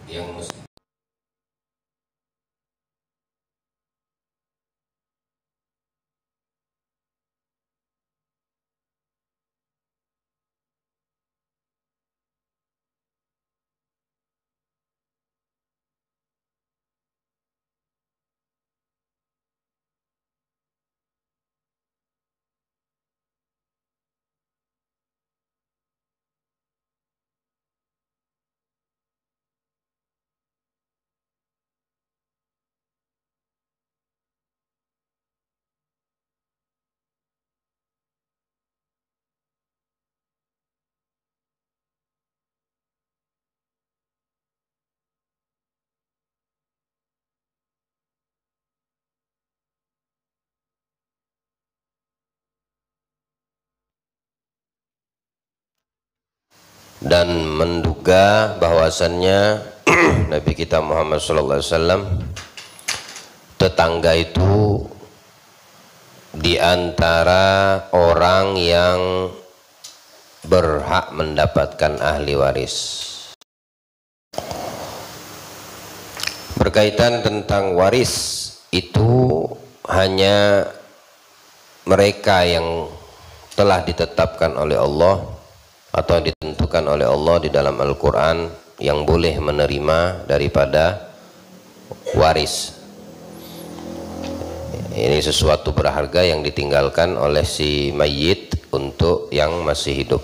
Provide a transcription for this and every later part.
yang muslim. Dan menduga bahwasannya Nabi kita Muhammad SAW tetangga itu di antara orang yang berhak mendapatkan ahli waris. Berkaitan tentang waris itu hanya mereka yang telah ditetapkan oleh Allah atau ditentukan oleh Allah di dalam Al-Quran yang boleh menerima daripada waris. Ini sesuatu berharga yang ditinggalkan oleh si mayit untuk yang masih hidup.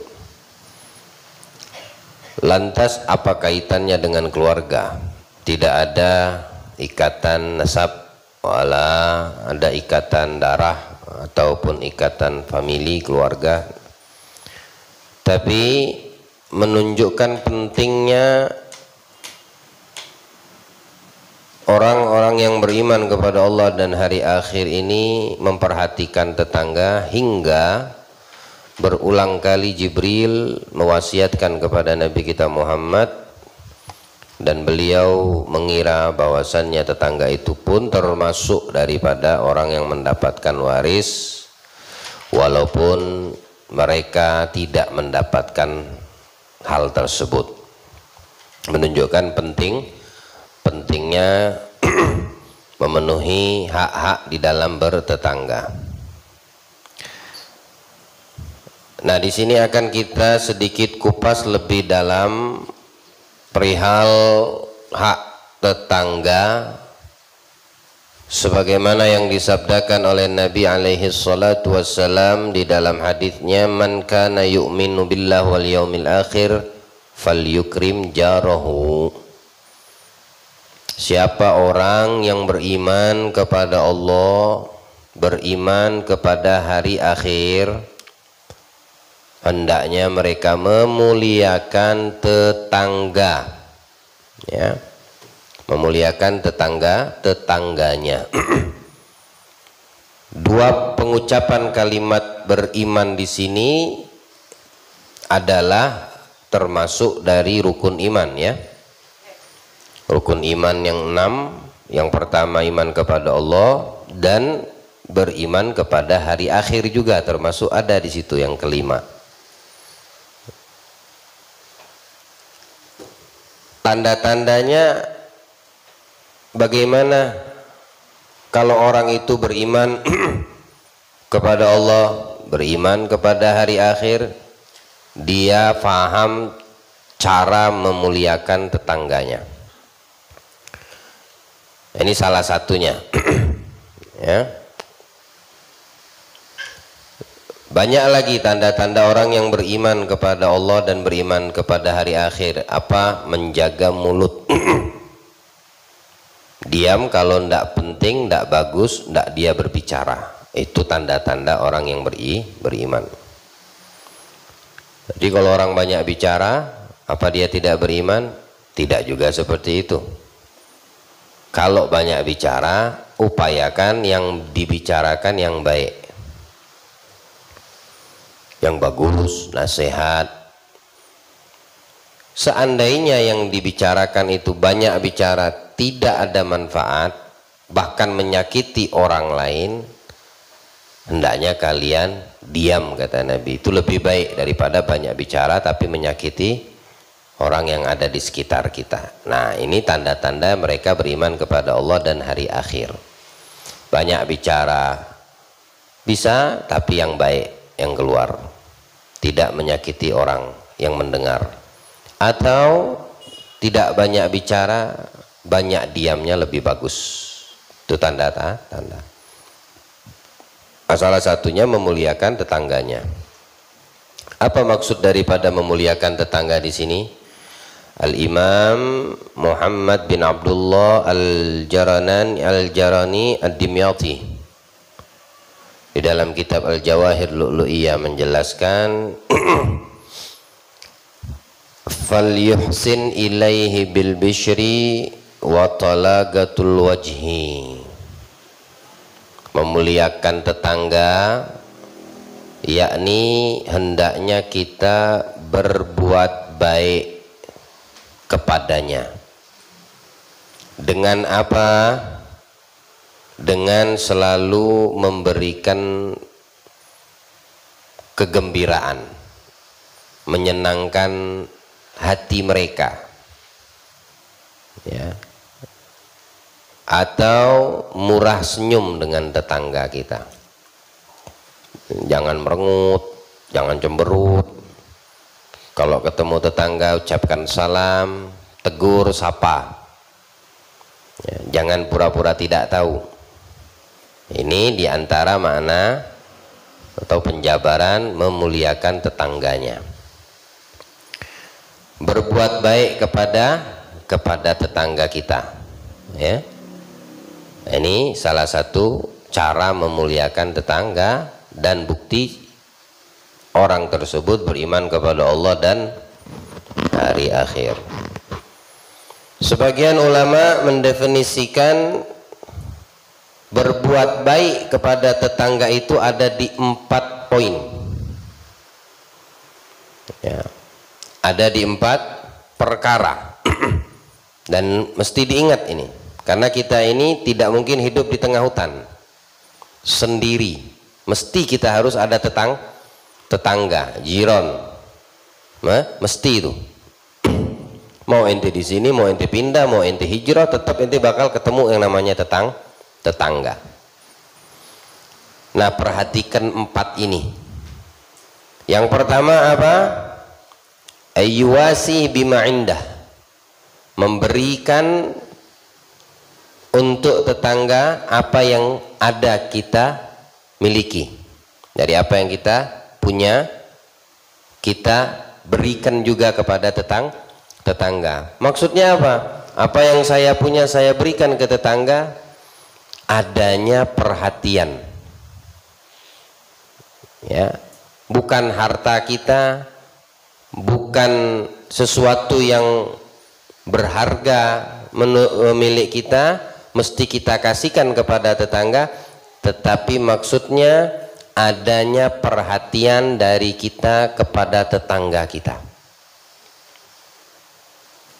Lantas apa kaitannya dengan keluarga? Tidak ada ikatan nasab, wala ada ikatan darah ataupun ikatan famili keluarga, tapi menunjukkan pentingnya orang-orang yang beriman kepada Allah dan hari akhir ini memperhatikan tetangga, hingga berulang kali Jibril mewasiatkan kepada Nabi kita Muhammad, dan beliau mengira bahwasannya tetangga itu pun termasuk daripada orang yang mendapatkan waris walaupun mereka tidak mendapatkan hal tersebut. Menunjukkan pentingnya memenuhi hak-hak di dalam bertetangga. Nah, di sini akan kita sedikit kupas lebih dalam perihal hak tetangga sebagaimana yang disabdakan oleh Nabi alaihi salatu wassalam di dalam hadisnya, man kana yu'minu billahi wal yaumil akhir falyukrim jarahu. Siapa orang yang beriman kepada Allah, beriman kepada hari akhir, hendaknya mereka memuliakan tetangga, ya, memuliakan tetangganya. Dua pengucapan kalimat beriman di sini adalah termasuk dari rukun iman, ya. Rukun iman yang 6, yang pertama iman kepada Allah dan beriman kepada hari akhir juga termasuk ada di situ yang kelima. Tanda-tandanya bagaimana kalau orang itu beriman kepada Allah, beriman kepada hari akhir, dia faham cara memuliakan tetangganya. Ini salah satunya. Ya. Banyak lagi tanda-tanda orang yang beriman kepada Allah dan beriman kepada hari akhir. Apa? Menjaga mulut. Diam kalau tidak penting, tidak bagus, tidak dia berbicara. Itu tanda-tanda orang yang beriman. Jadi kalau orang banyak bicara, apa dia tidak beriman? Tidak juga seperti itu. Kalau banyak bicara, upayakan yang dibicarakan yang baik, yang bagus, nasihat. Seandainya yang dibicarakan itu banyak bicara, tidak ada manfaat, bahkan menyakiti orang lain, hendaknya kalian diam, kata Nabi. Itu lebih baik daripada banyak bicara tapi menyakiti orang yang ada di sekitar kita. Nah, ini tanda-tanda mereka beriman kepada Allah dan hari akhir. Banyak bicara, bisa, tapi yang baik yang keluar, tidak menyakiti orang yang mendengar. Atau tidak banyak bicara, banyak diamnya lebih bagus. Itu tanda-tanda. Salah satunya memuliakan tetangganya. Apa maksud daripada memuliakan tetangga di sini? Al-Imam Muhammad bin Abdullah Al-Jarani Ad-Dimyati di dalam kitab Al-Jawahir Lu'lu'iyah menjelaskan falyuhsin ilaihi bil bishri wa talagatul wajhi. Memuliakan tetangga yakni hendaknya kita berbuat baik kepadanya. Dengan apa? Dengan selalu memberikan kegembiraan, menyenangkan hati mereka, ya. Atau murah senyum dengan tetangga kita. Jangan merengut, jangan cemberut. Kalau ketemu tetangga ucapkan salam, tegur, sapa, ya, jangan pura-pura tidak tahu. Ini diantara makna atau penjabaran memuliakan tetangganya. Berbuat baik kepada tetangga kita, ya. Ini salah satu cara memuliakan tetangga dan bukti orang tersebut beriman kepada Allah dan hari akhir. Sebagian ulama mendefinisikan berbuat baik kepada tetangga itu ada di 4 poin, ya. Ada di 4 perkara dan mesti diingat ini, karena kita ini tidak mungkin hidup di tengah hutan sendiri. Mesti kita harus ada tetangga, jiron, mesti itu. Mau ente di sini, mau ente pindah, mau ente hijrah, tetap ente bakal ketemu yang namanya tetangga. Nah, perhatikan 4 ini. Yang pertama apa? Ayyuwasi bima indah. Memberikan untuk tetangga apa yang ada kita miliki. Dari apa yang kita punya, kita berikan juga kepada tetangga. Maksudnya apa? Apa yang saya punya saya berikan ke tetangga, adanya perhatian, ya. Bukan harta kita, bukan sesuatu yang berharga milik kita mesti kita kasihkan kepada tetangga, tetapi maksudnya adanya perhatian dari kita kepada tetangga kita.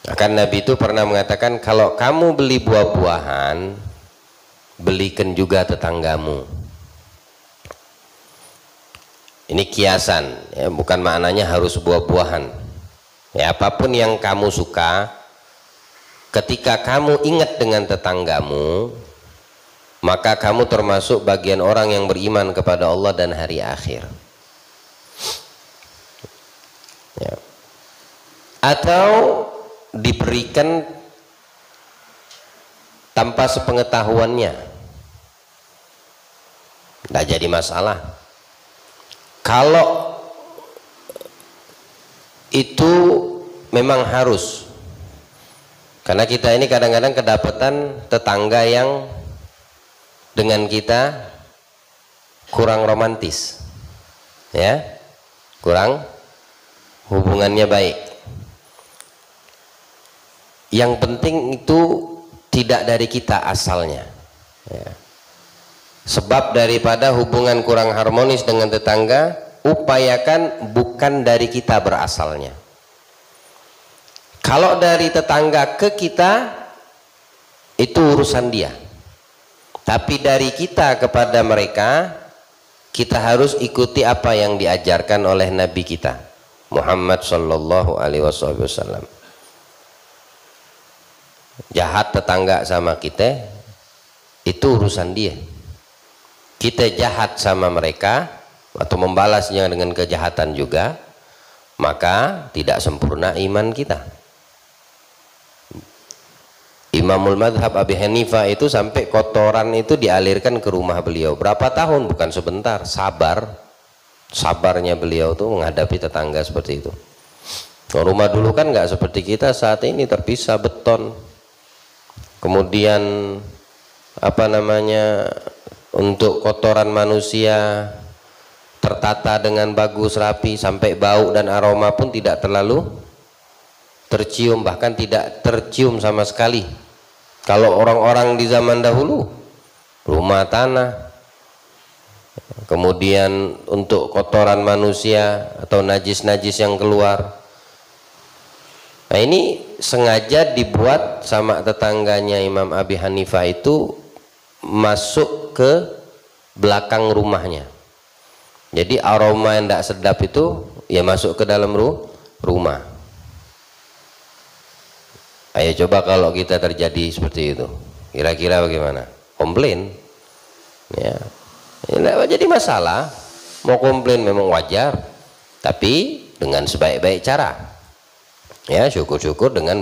Akan Nabi itu pernah mengatakan, kalau kamu beli buah-buahan, belikan juga tetanggamu. Ini kiasan, ya, bukan maknanya harus buah-buahan. Ya, apapun yang kamu suka, ketika kamu ingat dengan tetanggamu, maka kamu termasuk bagian orang yang beriman kepada Allah dan hari akhir. Ya. Atau diberikan tanpa sepengetahuannya, tidak jadi masalah. Kalau itu memang harus, karena kita ini kadang-kadang kedapatan tetangga yang dengan kita kurang romantis, ya, kurang hubungannya baik. Yang penting itu tidak dari kita asalnya, ya. Sebab daripada hubungan kurang harmonis dengan tetangga, upayakan bukan dari kita berasalnya. Kalau dari tetangga ke kita, itu urusan dia. Tapi dari kita kepada mereka, kita harus ikuti apa yang diajarkan oleh Nabi kita Muhammad sallallahu alaihi wasallam. Jahat tetangga sama kita, itu urusan dia. Kita jahat sama mereka atau membalasnya dengan kejahatan juga, maka tidak sempurna iman kita. Imamul Madhab Abi Hanifah itu sampai kotoran itu dialirkan ke rumah beliau. Berapa tahun? Bukan sebentar. Sabarnya beliau tuh menghadapi tetangga seperti itu. Rumah dulu kan nggak seperti kita saat ini, terpisah beton. Kemudian apa namanya, untuk kotoran manusia tertata dengan bagus rapi, sampai bau dan aroma pun tidak terlalu tercium, bahkan tidak tercium sama sekali. Kalau orang-orang di zaman dahulu rumah tanah, kemudian untuk kotoran manusia atau najis-najis yang keluar, nah ini sengaja dibuat sama tetangganya Imam Abi Hanifah itu masuk ke belakang rumahnya. Jadi aroma yang tidak sedap itu ya masuk ke dalam rumah. Ayo coba kalau kita terjadi seperti itu, kira-kira bagaimana? Komplain, ya, tidak jadi masalah. Mau komplain memang wajar, tapi dengan sebaik-baik cara. Ya, syukur-syukur dengan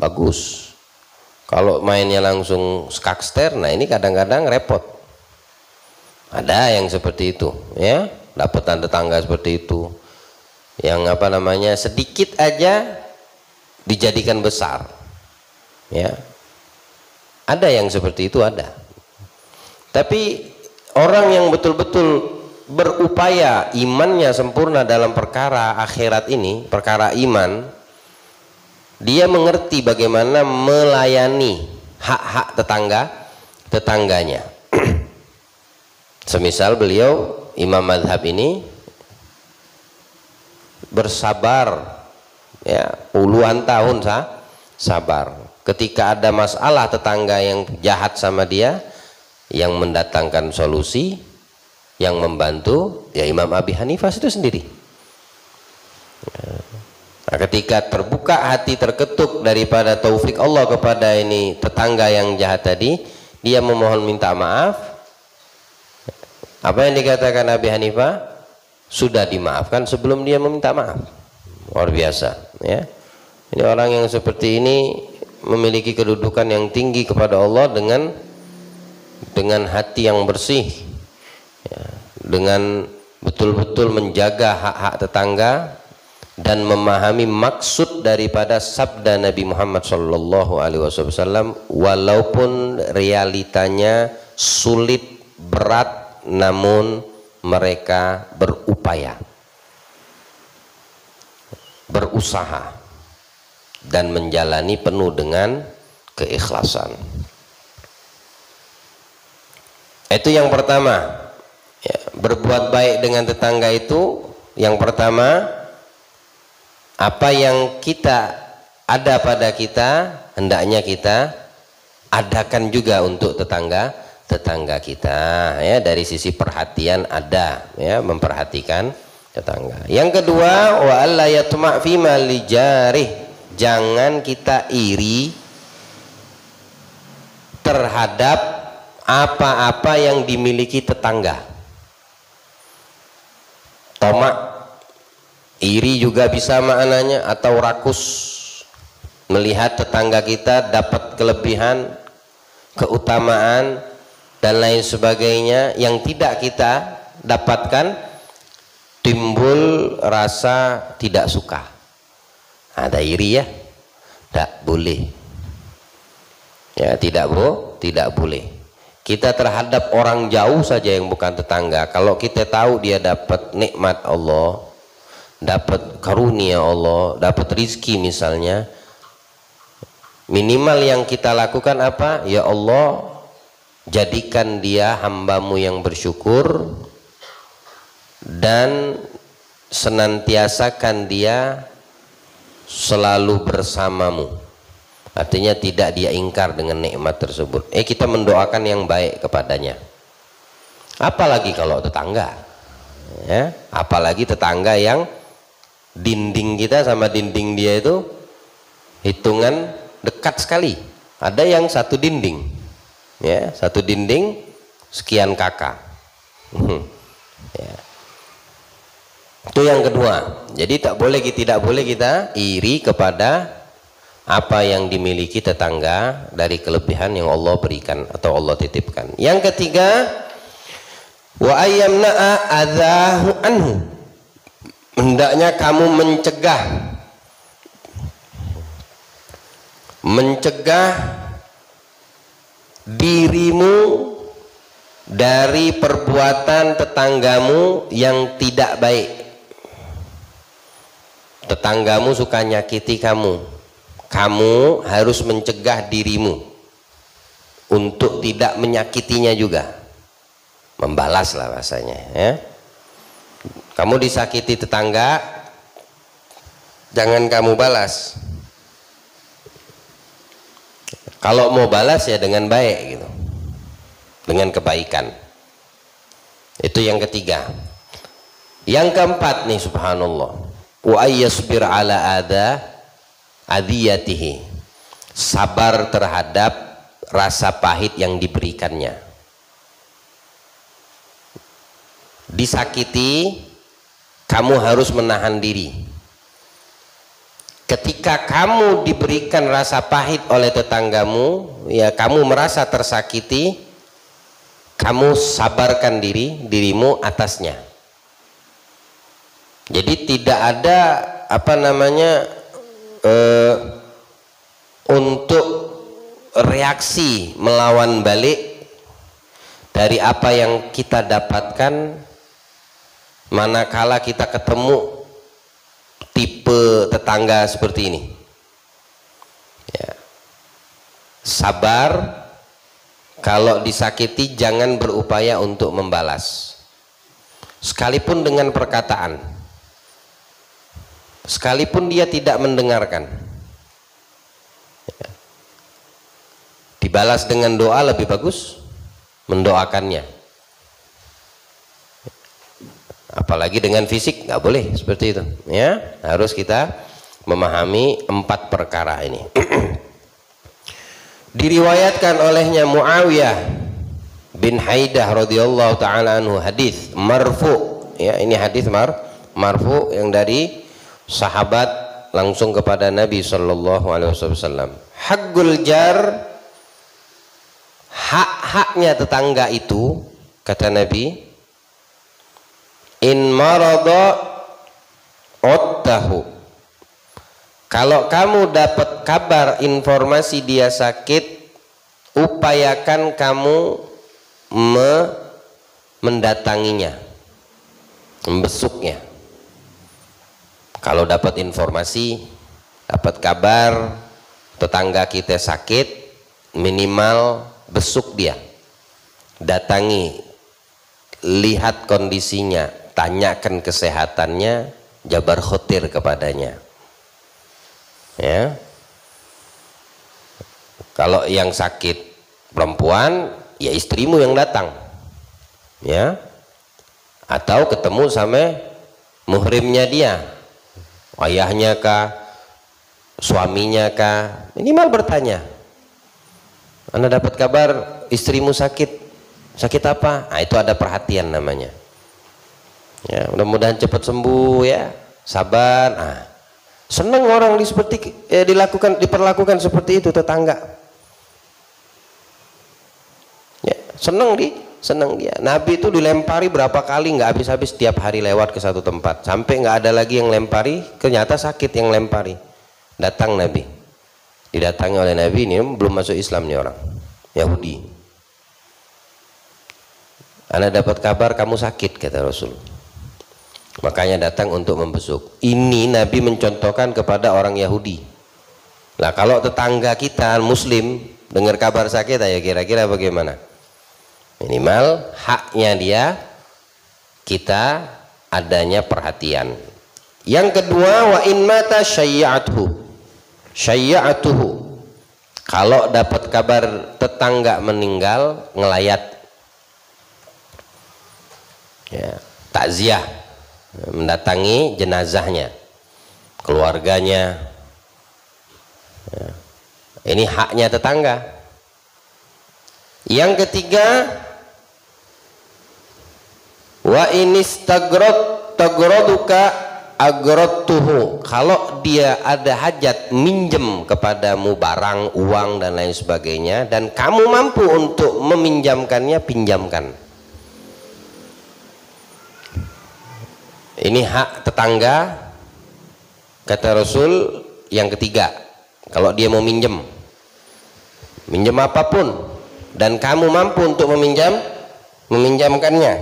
bagus. Kalau mainnya langsung skakster, nah ini kadang-kadang repot. Ada yang seperti itu, ya, dapatan tetangga seperti itu, yang apa namanya sedikit aja dijadikan besar, ya. Ada yang seperti itu, ada. Tapi orang yang betul-betul berupaya imannya sempurna dalam perkara akhirat ini, perkara iman, dia mengerti bagaimana melayani hak-hak tetangganya. Semisal beliau Imam Madhab ini bersabar, ya, puluhan tahun sabar. Ketika ada masalah tetangga yang jahat sama dia, yang mendatangkan solusi, yang membantu, ya Imam Abi Hanifah itu sendiri. Nah, ketika terbuka hati, terketuk daripada taufik Allah kepada ini tetangga yang jahat tadi, dia memohon minta maaf. Apa yang dikatakan Abi Hanifah? Sudah dimaafkan sebelum dia meminta maaf. Luar biasa, ya. Ini orang yang seperti ini memiliki kedudukan yang tinggi kepada Allah dengan hati yang bersih, ya, dengan betul-betul menjaga hak-hak tetangga dan memahami maksud daripada sabda Nabi Muhammad SAW, walaupun realitanya sulit, berat, namun mereka berupaya, berusaha, dan menjalani penuh dengan keikhlasan. Itu yang pertama, ya, berbuat baik dengan tetangga itu yang pertama. Apa yang kita ada pada kita, hendaknya kita adakan juga untuk tetangga kita, ya, dari sisi perhatian ada, ya, memperhatikan tetangga. Yang kedua, wa alla yatma' fi mali jarih, jangan kita iri terhadap apa-apa yang dimiliki tetangga. Tomak, iri juga bisa maknanya, atau rakus, melihat tetangga kita dapat kelebihan, keutamaan dan lain sebagainya yang tidak kita dapatkan, timbul rasa tidak suka. Ada iri, ya, tidak boleh, ya, tidak boleh. Kita terhadap orang jauh saja yang bukan tetangga, kalau kita tahu dia dapat nikmat Allah, dapat karunia Allah, dapat rizki misalnya, minimal yang kita lakukan apa? Ya Allah, jadikan dia hambamu yang bersyukur dan senantiasakan dia selalu bersamamu. Artinya tidak dia ingkar dengan nikmat tersebut. Kita mendoakan yang baik kepadanya. Apalagi kalau tetangga, ya, apalagi tetangga yang Dinding kita sama dinding dia itu hitungan dekat sekali. Ada yang satu dinding, ya, satu dinding sekian kakak. Ya. Itu yang kedua. Jadi tidak boleh kita iri kepada apa yang dimiliki tetangga dari kelebihan yang Allah berikan atau Allah titipkan. Yang ketiga, wa ayyamna'a adzahu anhu. Hendaknya kamu mencegah dirimu dari perbuatan tetanggamu yang tidak baik. Tetanggamu suka nyakiti kamu, kamu harus mencegah dirimu untuk tidak menyakitinya juga. Membalas lah bahasanya, ya. Kamu disakiti tetangga, jangan kamu balas. Kalau mau balas ya dengan baik gitu, dengan kebaikan. Itu yang ketiga. Yang keempat nih, subhanallah, wa ayyasbir ala adiyatihi, sabar terhadap rasa pahit yang diberikannya. Disakiti, kamu harus menahan diri. Ketika kamu diberikan rasa pahit oleh tetanggamu, ya kamu merasa tersakiti, kamu sabarkan dirimu atasnya. Jadi tidak ada untuk reaksi melawan balik dari apa yang kita dapatkan manakala kita ketemu tipe tetangga seperti ini, ya. Sabar, kalau disakiti jangan berupaya untuk membalas, sekalipun dengan perkataan, sekalipun dia tidak mendengarkan, ya. Dibalas dengan doa lebih bagus, mendoakannya. Apalagi dengan fisik nggak boleh seperti itu, ya. Harus kita memahami 4 perkara ini. Diriwayatkan olehnya Muawiyah bin Haidah radhiyallahu taala anhu, hadis marfu, ya, ini hadis marfu yang dari sahabat langsung kepada Nabi sallallahu alaihi wasallam. Haqqul jar, hak-haknya tetangga itu, kata Nabi, in marada ottahu, kalau kamu dapat kabar informasi dia sakit, upayakan kamu mendatanginya, membesuknya. Kalau dapat informasi, dapat kabar tetangga kita sakit, minimal besuk dia, datangi, lihat kondisinya, tanyakan kesehatannya, jabar khotir kepadanya, ya. Kalau yang sakit perempuan, ya istrimu yang datang, ya, atau ketemu sama muhrimnya dia, ayahnya kah, suaminya kah, minimal bertanya, Anda dapat kabar istrimu sakit apa? Nah, itu ada perhatian namanya. Ya, mudah-mudahan cepat sembuh, ya, sabar. Nah, senang orang diperlakukan seperti itu tetangga. Ya, senang dia. Nabi itu dilempari berapa kali, nggak habis-habis, tiap hari lewat ke satu tempat, sampai nggak ada lagi yang lempari, ternyata sakit yang lempari. Datang Nabi, didatangi oleh Nabi, ini belum masuk Islam nih orang Yahudi. Anda dapat kabar kamu sakit, kata Rasul. Makanya datang untuk membesuk. Ini Nabi mencontohkan kepada orang Yahudi. Nah, kalau tetangga kita Muslim dengar kabar sakit, ya kira-kira bagaimana? Minimal haknya dia, kita adanya perhatian. Yang kedua, wa in mata syayya'atuhu. Kalau dapat kabar tetangga meninggal, ngelayat, ya, takziah, mendatangi jenazahnya. keluarganya. Ya. Ini haknya tetangga. Yang ketiga, wa tagroduka agrodtuhu. Kalau dia ada hajat minjem kepadamu barang, uang dan lain sebagainya, dan kamu mampu untuk meminjamkannya, pinjamkan. Ini hak tetangga, kata Rasul. Yang ketiga, kalau dia mau minjem apapun dan kamu mampu untuk meminjamkannya,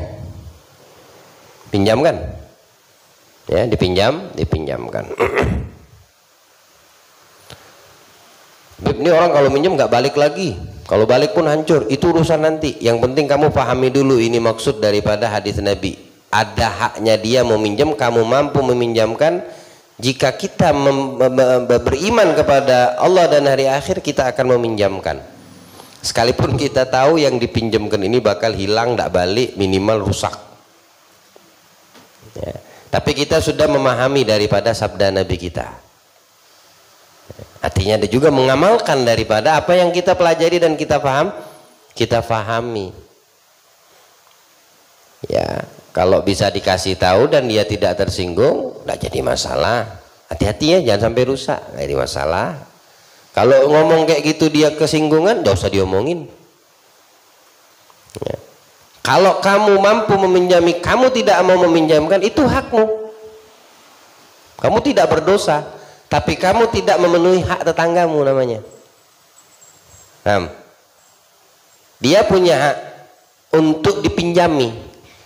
pinjamkan. Ya, dipinjamkan. Ini orang kalau minjem nggak balik lagi, kalau balik pun hancur, itu urusan nanti. Yang penting kamu pahami dulu ini maksud daripada hadis Nabi. Ada haknya dia mau minjem, kamu mampu meminjamkan. Jika kita beriman kepada Allah dan hari akhir, kita akan meminjamkan. Sekalipun kita tahu yang dipinjamkan ini bakal hilang, tidak balik, minimal rusak. Ya. Tapi kita sudah memahami daripada sabda Nabi kita. Artinya dia juga mengamalkan daripada apa yang kita pelajari dan kita pahami. Ya, kalau bisa dikasih tahu dan dia tidak tersinggung, tidak jadi masalah. Hati-hati ya, jangan sampai rusak, nggak jadi masalah. Kalau ngomong kayak gitu dia kesinggungan, tidak usah diomongin. Ya. Kalau kamu mampu meminjami, kamu tidak mau meminjamkan, itu hakmu. Kamu tidak berdosa, tapi kamu tidak memenuhi hak tetanggamu namanya. Dia punya hak untuk dipinjami.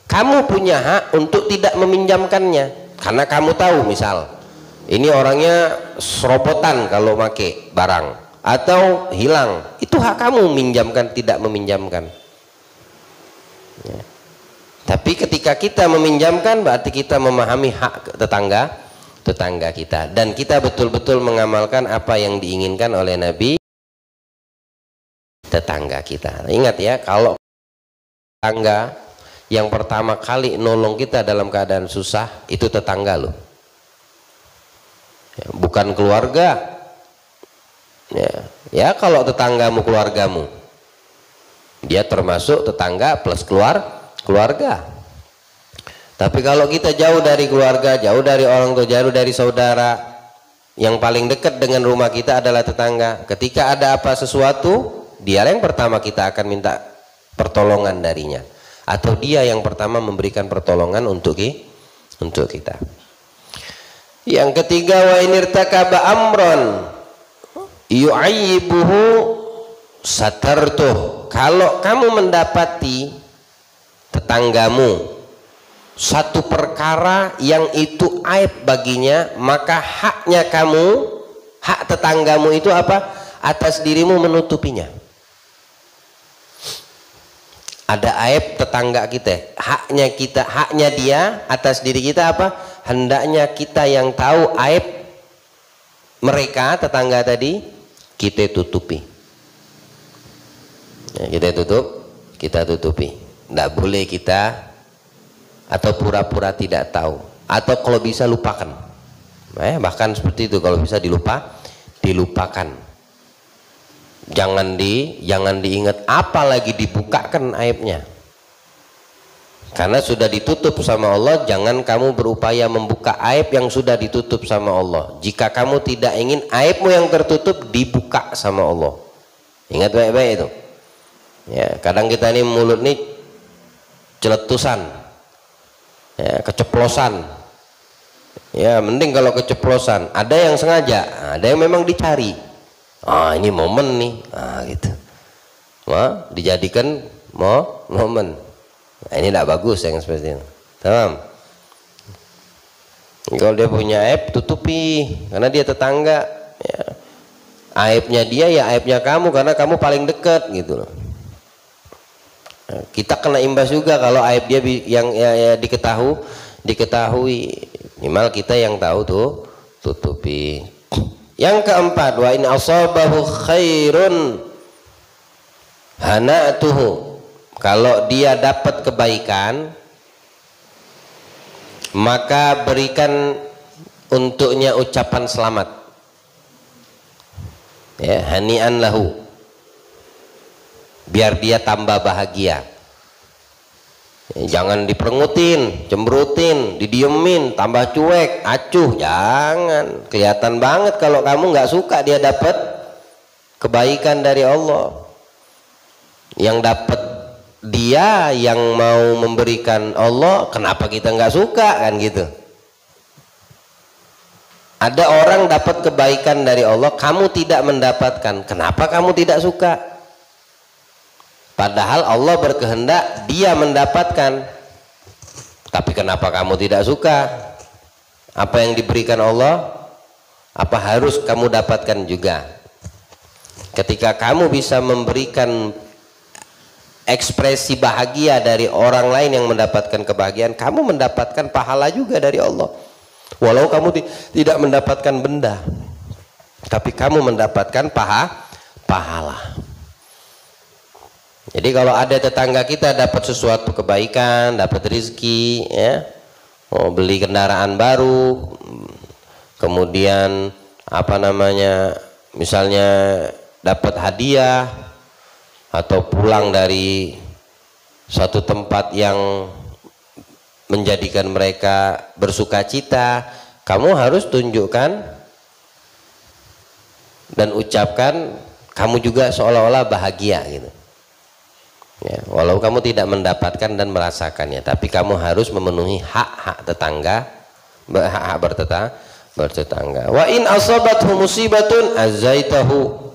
Kamu punya hak untuk tidak meminjamkannya, karena kamu tahu misal ini orangnya serobotan kalau make barang atau hilang, itu hak kamu minjamkan tidak meminjamkan. Ya. Tapi ketika kita meminjamkan berarti kita memahami hak tetangga kita, dan kita betul-betul mengamalkan apa yang diinginkan oleh Nabi tetangga kita. Ingat ya, kalau tetangga yang pertama kali nolong kita dalam keadaan susah itu tetangga loh, ya, bukan keluarga. Ya kalau tetanggamu keluargamu, dia termasuk tetangga plus keluarga. Tapi kalau kita jauh dari keluarga, jauh dari orang tua, jauh dari saudara, yang paling dekat dengan rumah kita adalah tetangga. Ketika ada apa sesuatu, dia yang pertama kita akan minta pertolongan darinya, atau dia yang pertama memberikan pertolongan untuk kita. Yang ketiga, wa inirtakaba amron yu'ayyibuhu satartuh. Kalau kamu mendapati tetanggamu satu perkara yang itu aib baginya, maka haknya kamu, hak tetanggamu itu apa? Atas dirimu menutupinya. Ada aib tetangga kita, haknya dia atas diri kita apa? Hendaknya kita yang tahu aib mereka tetangga tadi, kita tutupi. Ya, kita tutupi. Tidak boleh kita atau pura-pura tidak tahu, atau kalau bisa lupakan. Bahkan seperti itu, kalau bisa dilupakan. Jangan diingat, apalagi dibukakan aibnya. Karena sudah ditutup sama Allah, jangan kamu berupaya membuka aib yang sudah ditutup sama Allah. Jika kamu tidak ingin aibmu yang tertutup dibuka sama Allah. Ingat baik-baik itu. Ya, kadang kita ini mulut ini celetusan, ya, keceplosan. Ya, mending kalau keceplosan. Ada yang sengaja, ada yang memang dicari. Ini momen nih, gitu. Dijadikan momen. Ini tidak bagus yang seperti itu. Tamam. Kalau dia punya aib, tutupi, karena dia tetangga. Ya. Aibnya dia ya aibnya kamu, karena kamu paling dekat gitu loh. Kita kena imbas juga kalau aib dia yang diketahui, minimal kita yang tahu tuh tutupi. Yang keempat, wa in asabahu khairun hana'tuhu. Kalau dia dapat kebaikan, maka berikan untuknya ucapan selamat. Ya, hani'an lahu. Biar dia tambah bahagia. Ya, jangan diperengutin, cemberutin, didiemin, tambah cuek, acuh, jangan. Kelihatan banget kalau kamu nggak suka dia dapat kebaikan dari Allah. Yang dapat dia yang mau memberikan Allah, kenapa kita nggak suka kan gitu? Ada orang dapat kebaikan dari Allah, kamu tidak mendapatkan, kenapa kamu tidak suka? Padahal Allah berkehendak dia mendapatkan, tapi kenapa kamu tidak suka? Apa yang diberikan Allah, apa harus kamu dapatkan juga? Ketika kamu bisa memberikan ekspresi bahagia dari orang lain yang mendapatkan kebahagiaan, kamu mendapatkan pahala juga dari Allah. Walau kamu tidak mendapatkan benda, tapi kamu mendapatkan pahala. Jadi kalau ada tetangga kita dapat sesuatu kebaikan, dapat rezeki, ya, mau beli kendaraan baru, kemudian apa namanya, misalnya dapat hadiah atau pulang dari suatu tempat yang menjadikan mereka bersuka cita, kamu harus tunjukkan dan ucapkan kamu juga seolah-olah bahagia gitu. Ya, walau kamu tidak mendapatkan dan merasakannya, tapi kamu harus memenuhi hak-hak tetangga, hak-hak bertetangga. Wa in asabathu musibatun azaitahu.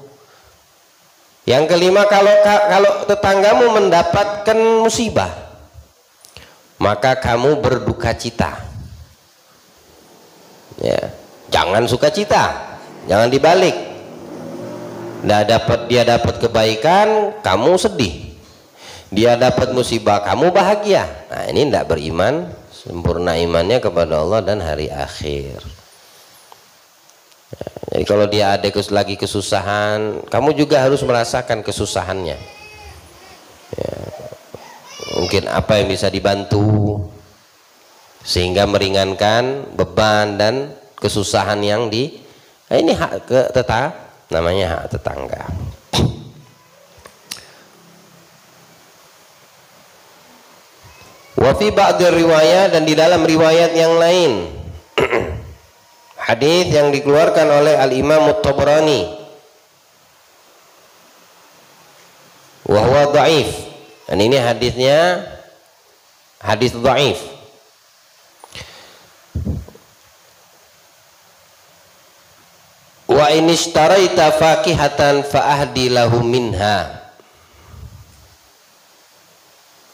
Yang kelima, kalau tetanggamu mendapatkan musibah, maka kamu berduka cita. Ya, jangan suka cita, jangan dibalik. Dia dapat kebaikan, kamu sedih. Dia dapat musibah, kamu bahagia. Nah, ini tidak beriman, sempurna imannya kepada Allah dan hari akhir. Ya, jadi kalau dia ada lagi kesusahan, kamu juga harus merasakan kesusahannya. Ya, mungkin apa yang bisa dibantu sehingga meringankan beban dan kesusahan yang ini hak namanya hak tetangga. Wa fi ba'dir riwayat, dan di dalam riwayat yang lain hadis yang dikeluarkan oleh Al-Imam At-Tabrani wa huwa dhaif, dan ini hadisnya hadis dhaif. Wa in ishtaraita fakihatan fa ahdi lahu minha.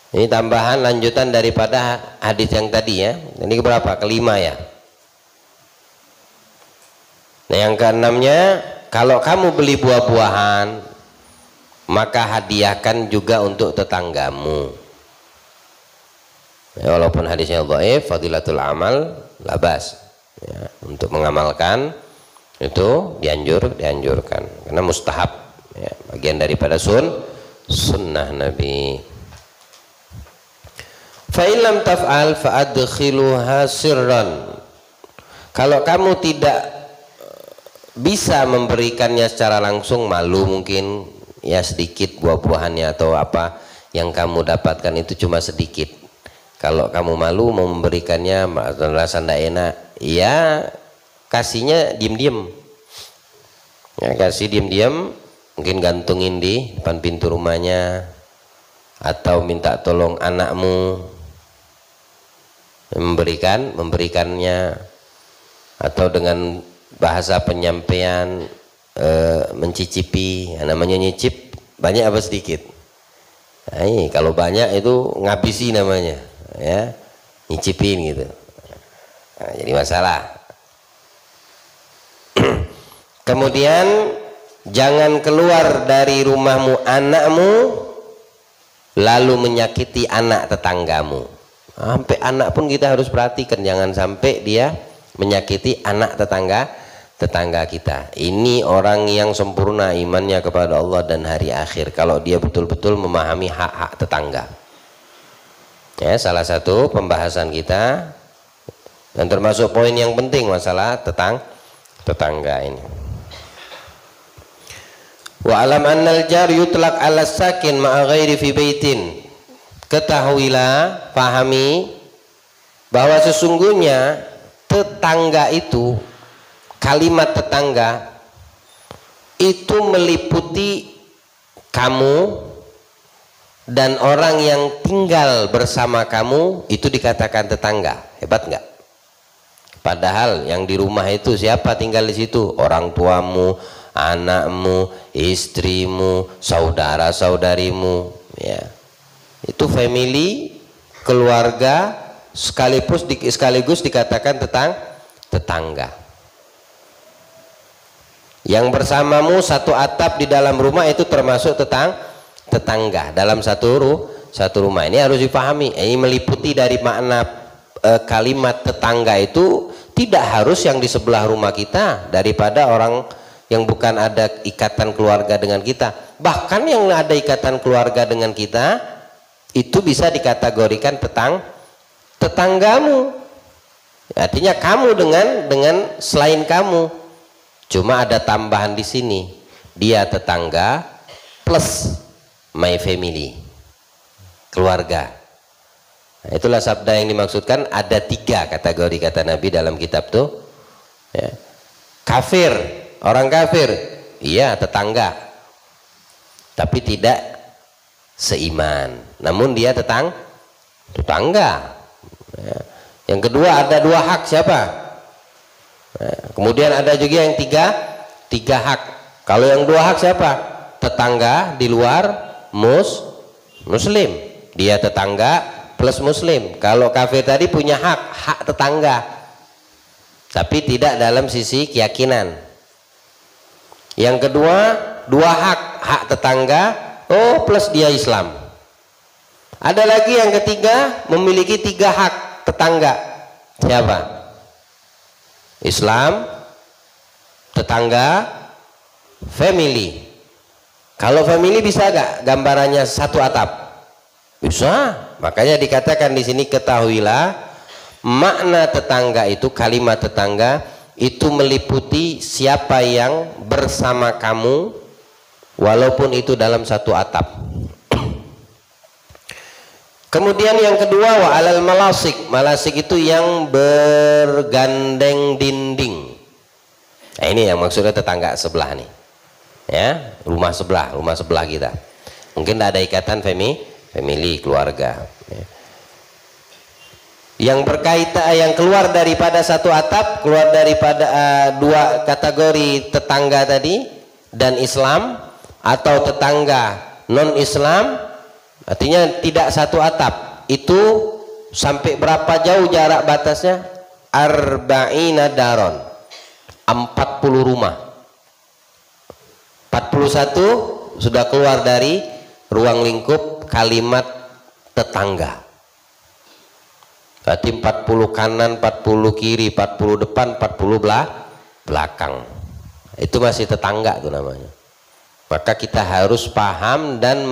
Ini tambahan lanjutan daripada hadis yang tadi ya. Ini berapa? Kelima ya. Nah, yang keenamnya, kalau kamu beli buah-buahan, maka hadiahkan juga untuk tetanggamu. Ya, walaupun hadisnya dhaif, fadilatul amal labas. Ya, untuk mengamalkan itu dianjurkan karena mustahab, ya, bagian daripada sunnah Nabi. Fa'ilam taf'al fa'adkhiluha sirran. Kalau kamu tidak bisa memberikannya secara langsung, malu mungkin ya, sedikit buah-buahannya atau apa yang kamu dapatkan itu cuma sedikit. Kalau kamu malu mau memberikannya, merasa tidak enak, ya kasihnya diem-diem. Ya, kasih diem-diem, mungkin gantungin di depan pintu rumahnya, atau minta tolong anakmu memberikannya, atau dengan bahasa penyampaian mencicipi. Namanya nyicip, banyak apa sedikit. Nah, kalau banyak itu ngabisi namanya, ya, nyicipin gitu. Nah, jadi masalah. Kemudian jangan keluar dari rumahmu anakmu lalu menyakiti anak tetanggamu. Sampai anak pun kita harus perhatikan, jangan sampai dia menyakiti anak tetangga kita. Ini orang yang sempurna imannya kepada Allah dan hari akhir, kalau dia betul-betul memahami hak-hak tetangga. Ya, salah satu pembahasan kita Dan termasuk poin yang penting masalah tetangga ini. Wa alam annal jar yutlaq ala sakin ma'a ghairi fi baitin. Ketahuilah, pahami bahwa sesungguhnya tetangga itu, kalimat tetangga itu meliputi kamu dan orang yang tinggal bersama kamu, itu dikatakan tetangga. Hebat nggak? Padahal yang di rumah itu siapa tinggal di situ? Orang tuamu, anakmu, istrimu, saudara-saudarimu, ya. Itu family, keluarga, sekaligus dikatakan tetangga. Yang bersamamu satu atap di dalam rumah itu termasuk tetangga dalam satu rumah. Ini harus dipahami. Ini meliputi dari makna kalimat tetangga itu tidak harus yang di sebelah rumah kita, daripada orang yang bukan ada ikatan keluarga dengan kita. Bahkan yang ada ikatan keluarga dengan kita itu bisa dikategorikan tetanggamu. Artinya kamu dengan selain kamu. Cuma ada tambahan di sini. Dia tetangga plus my family, keluarga. Nah, itulah sabda yang dimaksudkan. Ada 3 kategori kata Nabi dalam kitab tuh, ya. Kafir, orang kafir, iya tetangga, tapi tidak seiman, namun dia tetangga, ya. Yang kedua ada 2 hak, siapa? Nah, kemudian ada juga yang tiga hak. Kalau yang 2 hak siapa? Tetangga di luar muslim, dia tetangga plus muslim. Kalau kafir tadi punya hak tetangga, tapi tidak dalam sisi keyakinan. Yang kedua 2 hak tetangga, plus dia Islam. Ada lagi yang ketiga memiliki 3 hak tetangga, siapa? Islam, tetangga, family. Kalau family bisa gak gambarannya satu atap? Bisa. Makanya dikatakan di sini, ketahuilah makna tetangga itu, kalimat tetangga itu meliputi siapa yang bersama kamu walaupun itu dalam satu atap. Kemudian yang kedua, wa alal malasik. Malasik itu yang bergandeng dinding. Nah, ini yang maksudnya tetangga sebelah nih, ya, rumah sebelah kita. Mungkin ada ikatan family, keluarga, ya. Yang berkaitan, yang keluar daripada satu atap, keluar daripada 2 kategori tetangga tadi dan Islam, atau tetangga non Islam, artinya tidak satu atap. Itu sampai berapa jauh jarak batasnya? Arba'ina daron, 40 rumah. 41 sudah keluar dari ruang lingkup kalimat tetangga. Berarti 40 kanan, 40 kiri, 40 depan, 40 belakang. Itu masih tetangga tuh namanya. Maka kita harus paham dan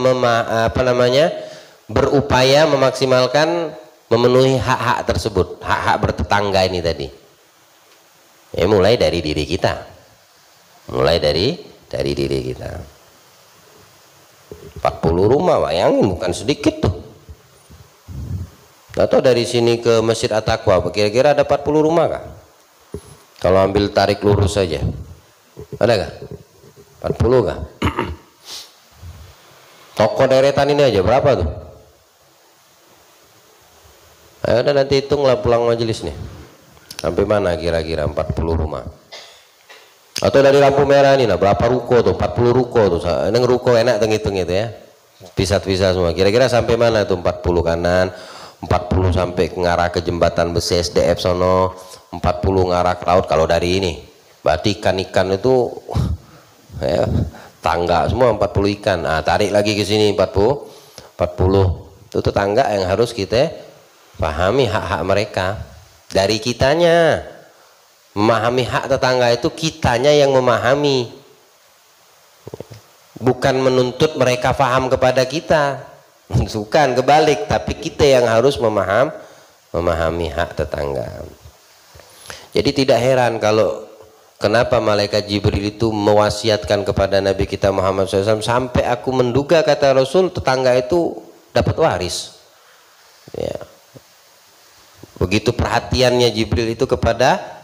berupaya memaksimalkan memenuhi hak-hak tersebut, hak-hak bertetangga ini tadi. Ya, mulai dari diri kita. Mulai dari diri kita. 40 rumah, bayangin, bukan sedikit tuh. Atau dari sini ke Masjid At-Taqwa kira-kira ada 40 rumah kah? Kalau ambil tarik lurus saja, ada kah? 40 kah? Toko deretan ini aja berapa tuh? Ayo udah, nanti hitunglah pulang majelis nih, sampai mana kira-kira 40 rumah. Atau dari lampu merah ini, nah berapa ruko tuh? 40 ruko tuh. Ini ruko enak ngitung itu ya, pisah-pisah semua. Kira-kira sampai mana tuh? 40 kanan, 40 sampai ngarah ke jembatan besi SDF sono, 40 ngarah ke laut. Kalau dari ini berarti ikan-ikan itu ya, tangga semua 40 ikan. Nah, tarik lagi ke sini 40. Itu tetangga yang harus kita pahami hak-hak mereka. Dari kitanya memahami hak tetangga itu, kitanya yang memahami, bukan menuntut mereka paham kepada kita. Bukan, kebalik, tapi kita yang harus memahami hak tetangga. Jadi tidak heran kalau kenapa malaikat Jibril itu mewasiatkan kepada Nabi kita Muhammad SAW, sampai aku menduga, kata Rasul, tetangga itu dapat waris. Ya. Begitu perhatiannya Jibril itu kepada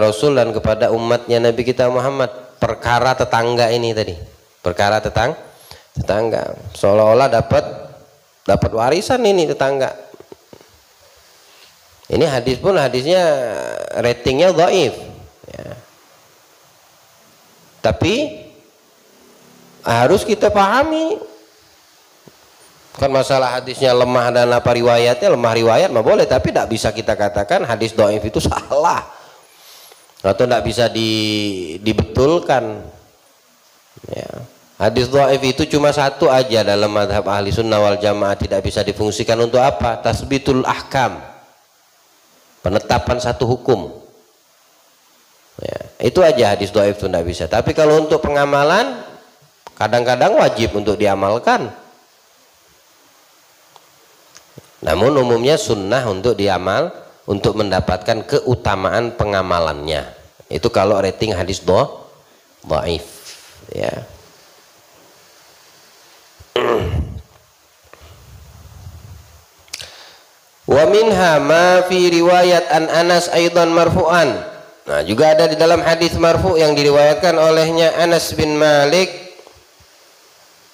Rasul dan kepada umatnya Nabi kita Muhammad. Perkara tetangga ini tadi, perkara tetangga, seolah-olah dapat warisan ini tetangga. Ini hadis pun hadisnya ratingnya dhaif, ya. Tapi harus kita pahami, kan masalah hadisnya lemah dan apa riwayatnya, lemah riwayat mah boleh, tapi tidak bisa kita katakan hadis dhaif itu salah atau tidak bisa dibetulkan, ya. Hadis dhaif itu cuma satu aja dalam mazhab ahli sunnah wal jamaah, tidak bisa difungsikan untuk apa? Tasbitul ahkam, penetapan satu hukum, ya, itu aja hadis dhaif itu tidak bisa. Tapi kalau untuk pengamalan kadang-kadang wajib untuk diamalkan, namun umumnya sunnah untuk diamal, untuk mendapatkan keutamaan pengamalannya. Itu kalau rating hadis dhaif, ya. Wa minha ma fi riwayat an Anas aidan marfu'an. Nah, juga ada di dalam hadis marfu' yang diriwayatkan olehnya Anas bin Malik,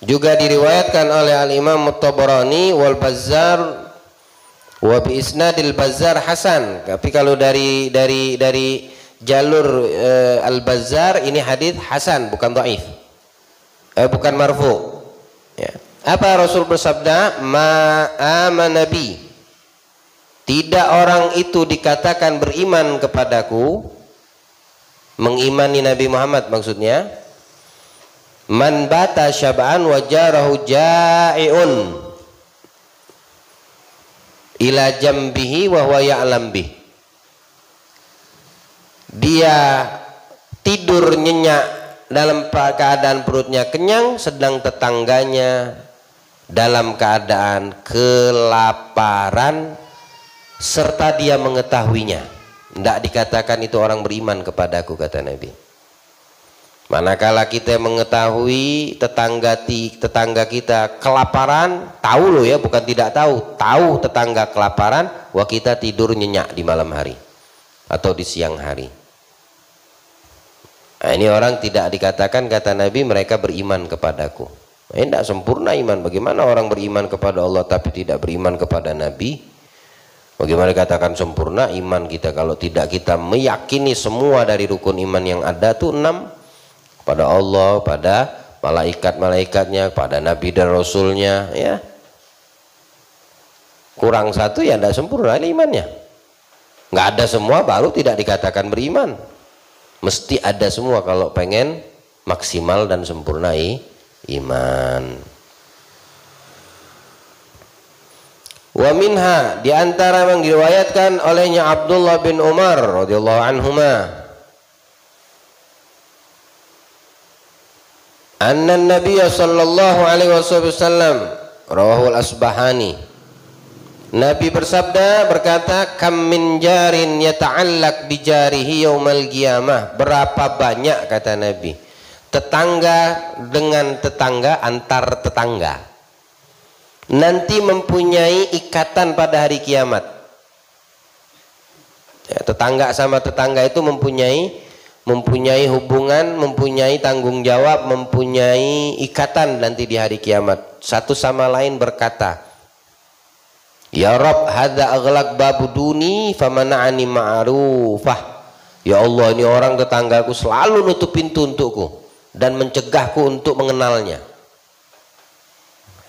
juga diriwayatkan oleh Al-Imam At-Tabarani wal Bazzar wa bi isnadil Bazzar hasan. Tapi kalau dari jalur Al-Bazzar ini hadis hasan, bukan dhaif. Bukan marfu'. Ya. Apa Rasul bersabda? Ma amana nabi, tidak orang itu dikatakan beriman kepadaku, mengimani Nabi Muhammad maksudnya, man bata syab'an wa jarahu ja'iun ila jambihi wa huwa ya'lam bih. Dia tidur nyenyak dalam keadaan perutnya kenyang, sedang tetangganya dalam keadaan kelaparan serta dia mengetahuinya. Tidak dikatakan itu orang beriman kepadaku, kata Nabi. Manakala kita mengetahui tetangga kita kelaparan, tahu loh ya, bukan tidak tahu tetangga kelaparan, wah kita tidur nyenyak di malam hari atau di siang hari. Nah, ini orang tidak dikatakan, kata Nabi, mereka beriman kepadaku. Ini tidak sempurna iman. Bagaimana orang beriman kepada Allah tapi tidak beriman kepada Nabi? Bagaimana dikatakan sempurna iman kita kalau tidak kita meyakini semua dari rukun iman yang ada tuh 6, pada Allah, pada malaikat-malaikatnya, pada Nabi dan Rasulnya, ya. Kurang satu ya tidak sempurna imannya. Nggak ada semua baru tidak dikatakan beriman. Mesti ada semua kalau pengen maksimal dan sempurna iman. Wa minha, di antara yang diriwayatkan olehnya Abdullah bin Umar radhiyallahu anhuma, anna Nabiy sallallahu alaihi wasallam, rawahu al-Asbahani, Nabi bersabda, berkata, kam min jarin yata'allaq bi jarihi yaumal qiyamah, berapa banyak, kata Nabi, tetangga dengan tetangga, antar tetangga nanti mempunyai ikatan pada hari kiamat. Ya, tetangga sama tetangga itu mempunyai hubungan, mempunyai tanggung jawab, mempunyai ikatan nanti di hari kiamat. Satu sama lain berkata, ya Rabb, hadza aghlaq babuduni famana'ani ma'rufah. Ya Allah, ini orang tetanggaku selalu nutup pintu untukku dan mencegahku untuk mengenalnya.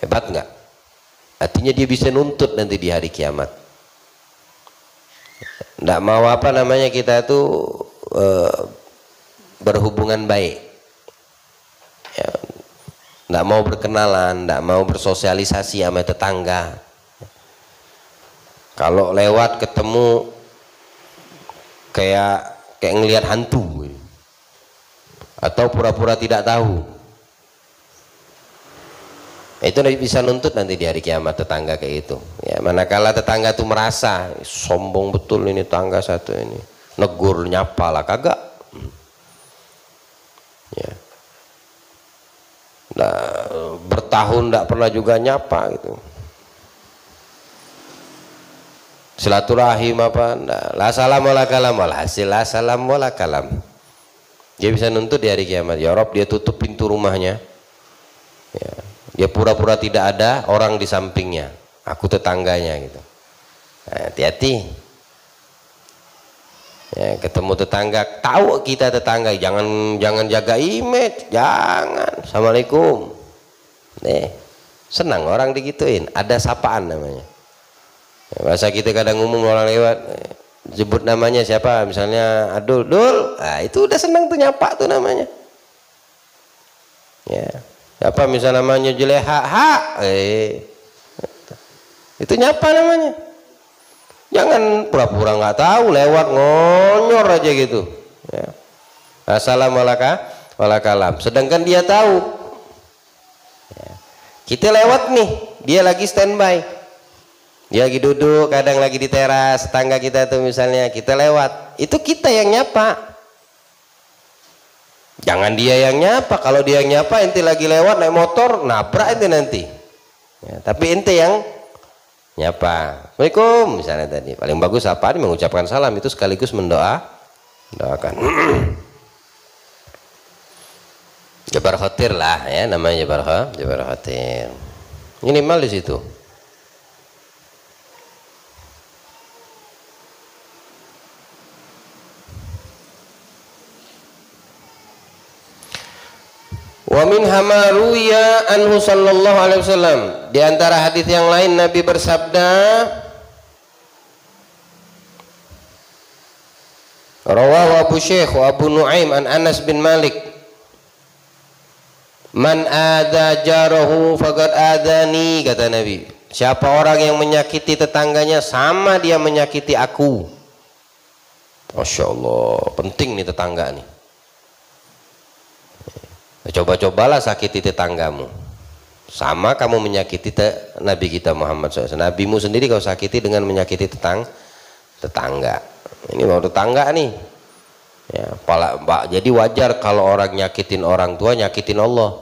Hebat enggak? Artinya dia bisa nuntut nanti di hari kiamat. Enggak mau apa namanya kita itu berhubungan baik. Ya, enggak mau berkenalan, enggak mau bersosialisasi sama tetangga. Kalau lewat ketemu kayak ngelihat hantu atau pura-pura tidak tahu. Itu bisa nuntut nanti di hari kiamat tetangga kayak itu. Ya, manakala tetangga tuh merasa sombong betul ini tetangga satu ini, negur nyapa lah kagak. Ya. Nah, bertahun tidak pernah juga nyapa gitu. Silaturahim apa? Nah, la salam wala kalam, walhasil la salam wala kalam. Dia bisa nuntut di hari kiamat. Ya Rob, dia tutup pintu rumahnya. Ya. Dia pura-pura tidak ada orang di sampingnya, aku tetangganya gitu. Nah, hati-hati. Ya, ketemu tetangga, tahu kita tetangga, jangan jaga image, jangan. Assalamualaikum. Nih, senang orang digituin, ada sapaan namanya. Ya, bahasa kita kadang umum orang lewat, sebut namanya siapa, misalnya Adul, Dul, nah, itu udah senang tuh nyapa tuh namanya. Ya. Apa misalnya namanya Juleha, itu nyapa namanya. Jangan pura-pura nggak tahu, lewat ngonyor aja gitu. Ya. Assalamualaikum walakalam. Sedangkan dia tahu. Ya. Kita lewat nih, dia lagi standby. Dia lagi duduk, kadang lagi di teras, tetangga kita tuh misalnya, kita lewat. Itu kita yang nyapa. Jangan dia yang nyapa. Kalau dia yang nyapa, ente lagi lewat naik motor, nabrak ente nanti. Ya, tapi ente yang nyapa. Assalamualaikum misalnya tadi. Paling bagus apa? Mengucapkan salam itu sekaligus mendoakan. Jabar khotir lah ya, namanya jabar khotir. Minimal di situ. Wa min hamaruya anhu sallallahu alaihi wasallam, di antara hadis yang lain Nabi bersabda, rawahu Abu Syekh wa Abu Nuaim an Anas bin Malik, man adza jarahu faqad adani, kata Nabi, siapa orang yang menyakiti tetangganya sama dia menyakiti aku. Masya Allah, penting nih tetangga nih. Coba-cobalah sakiti tetanggamu, sama kamu menyakiti Nabi kita Muhammad SAW. Nabimu sendiri kau sakiti dengan menyakiti tetangga. Ini mau tetangga nih ya, jadi wajar kalau orang nyakitin orang tua, nyakitin Allah.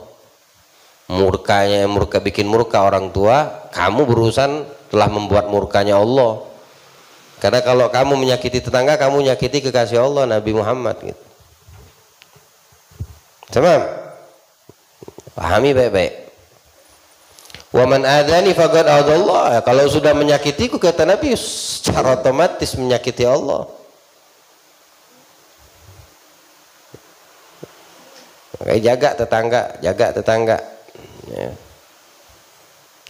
Murka bikin murka orang tua, kamu berurusan telah membuat murkanya Allah. Karena kalau kamu menyakiti tetangga, kamu nyakiti kekasih Allah Nabi Muhammad gitu. Sama pahami baik-baik. Wa man adzani faqad adallah. Kalau sudah menyakitiku, kata Nabi, secara otomatis menyakiti Allah. Makanya jaga tetangga. Ya.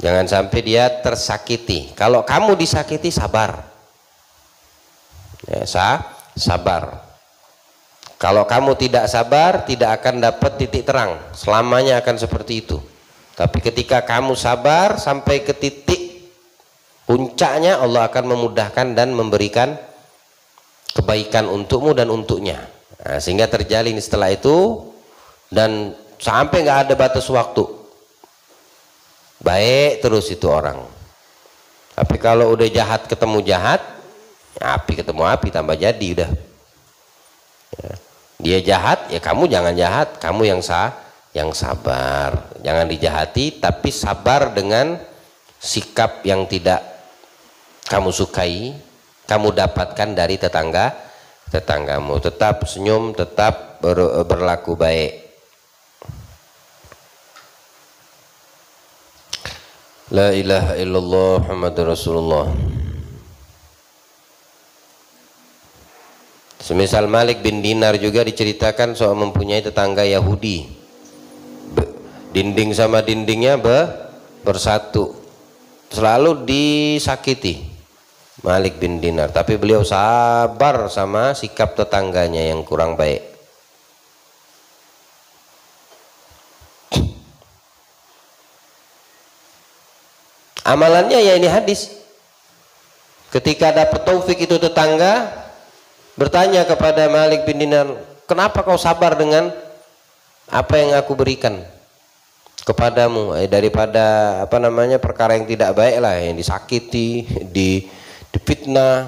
Jangan sampai dia tersakiti. Kalau kamu disakiti, sabar. Ya, sabar. Kalau kamu tidak sabar, tidak akan dapat titik terang. Selamanya akan seperti itu. Tapi ketika kamu sabar sampai ke titik puncaknya, Allah akan memudahkan dan memberikan kebaikan untukmu dan untuknya. Nah, sehingga terjalin setelah itu, dan sampai nggak ada batas waktu. Baik terus itu orang. Tapi kalau udah jahat ketemu jahat, api ketemu api, tambah jadi udah. Ya. Dia jahat, ya kamu jangan jahat, kamu yang sabar. Jangan dijahati, tapi sabar dengan sikap yang tidak kamu sukai, kamu dapatkan dari tetanggamu. Tetap senyum, tetap berlaku baik. La ilaha illallah Muhammadur Rasulullah. Semisal Malik bin Dinar juga diceritakan soal mempunyai tetangga Yahudi. Dinding sama dindingnya bersatu. Selalu disakiti Malik bin Dinar, tapi beliau sabar sama sikap tetangganya yang kurang baik. Amalannya ya ini hadis. Ketika dapat taufik itu tetangga bertanya kepada Malik bin Dinar, kenapa kau sabar dengan apa yang aku berikan? kepadamu daripada apa namanya perkara yang tidak baik lah, yang disakiti, difitnah,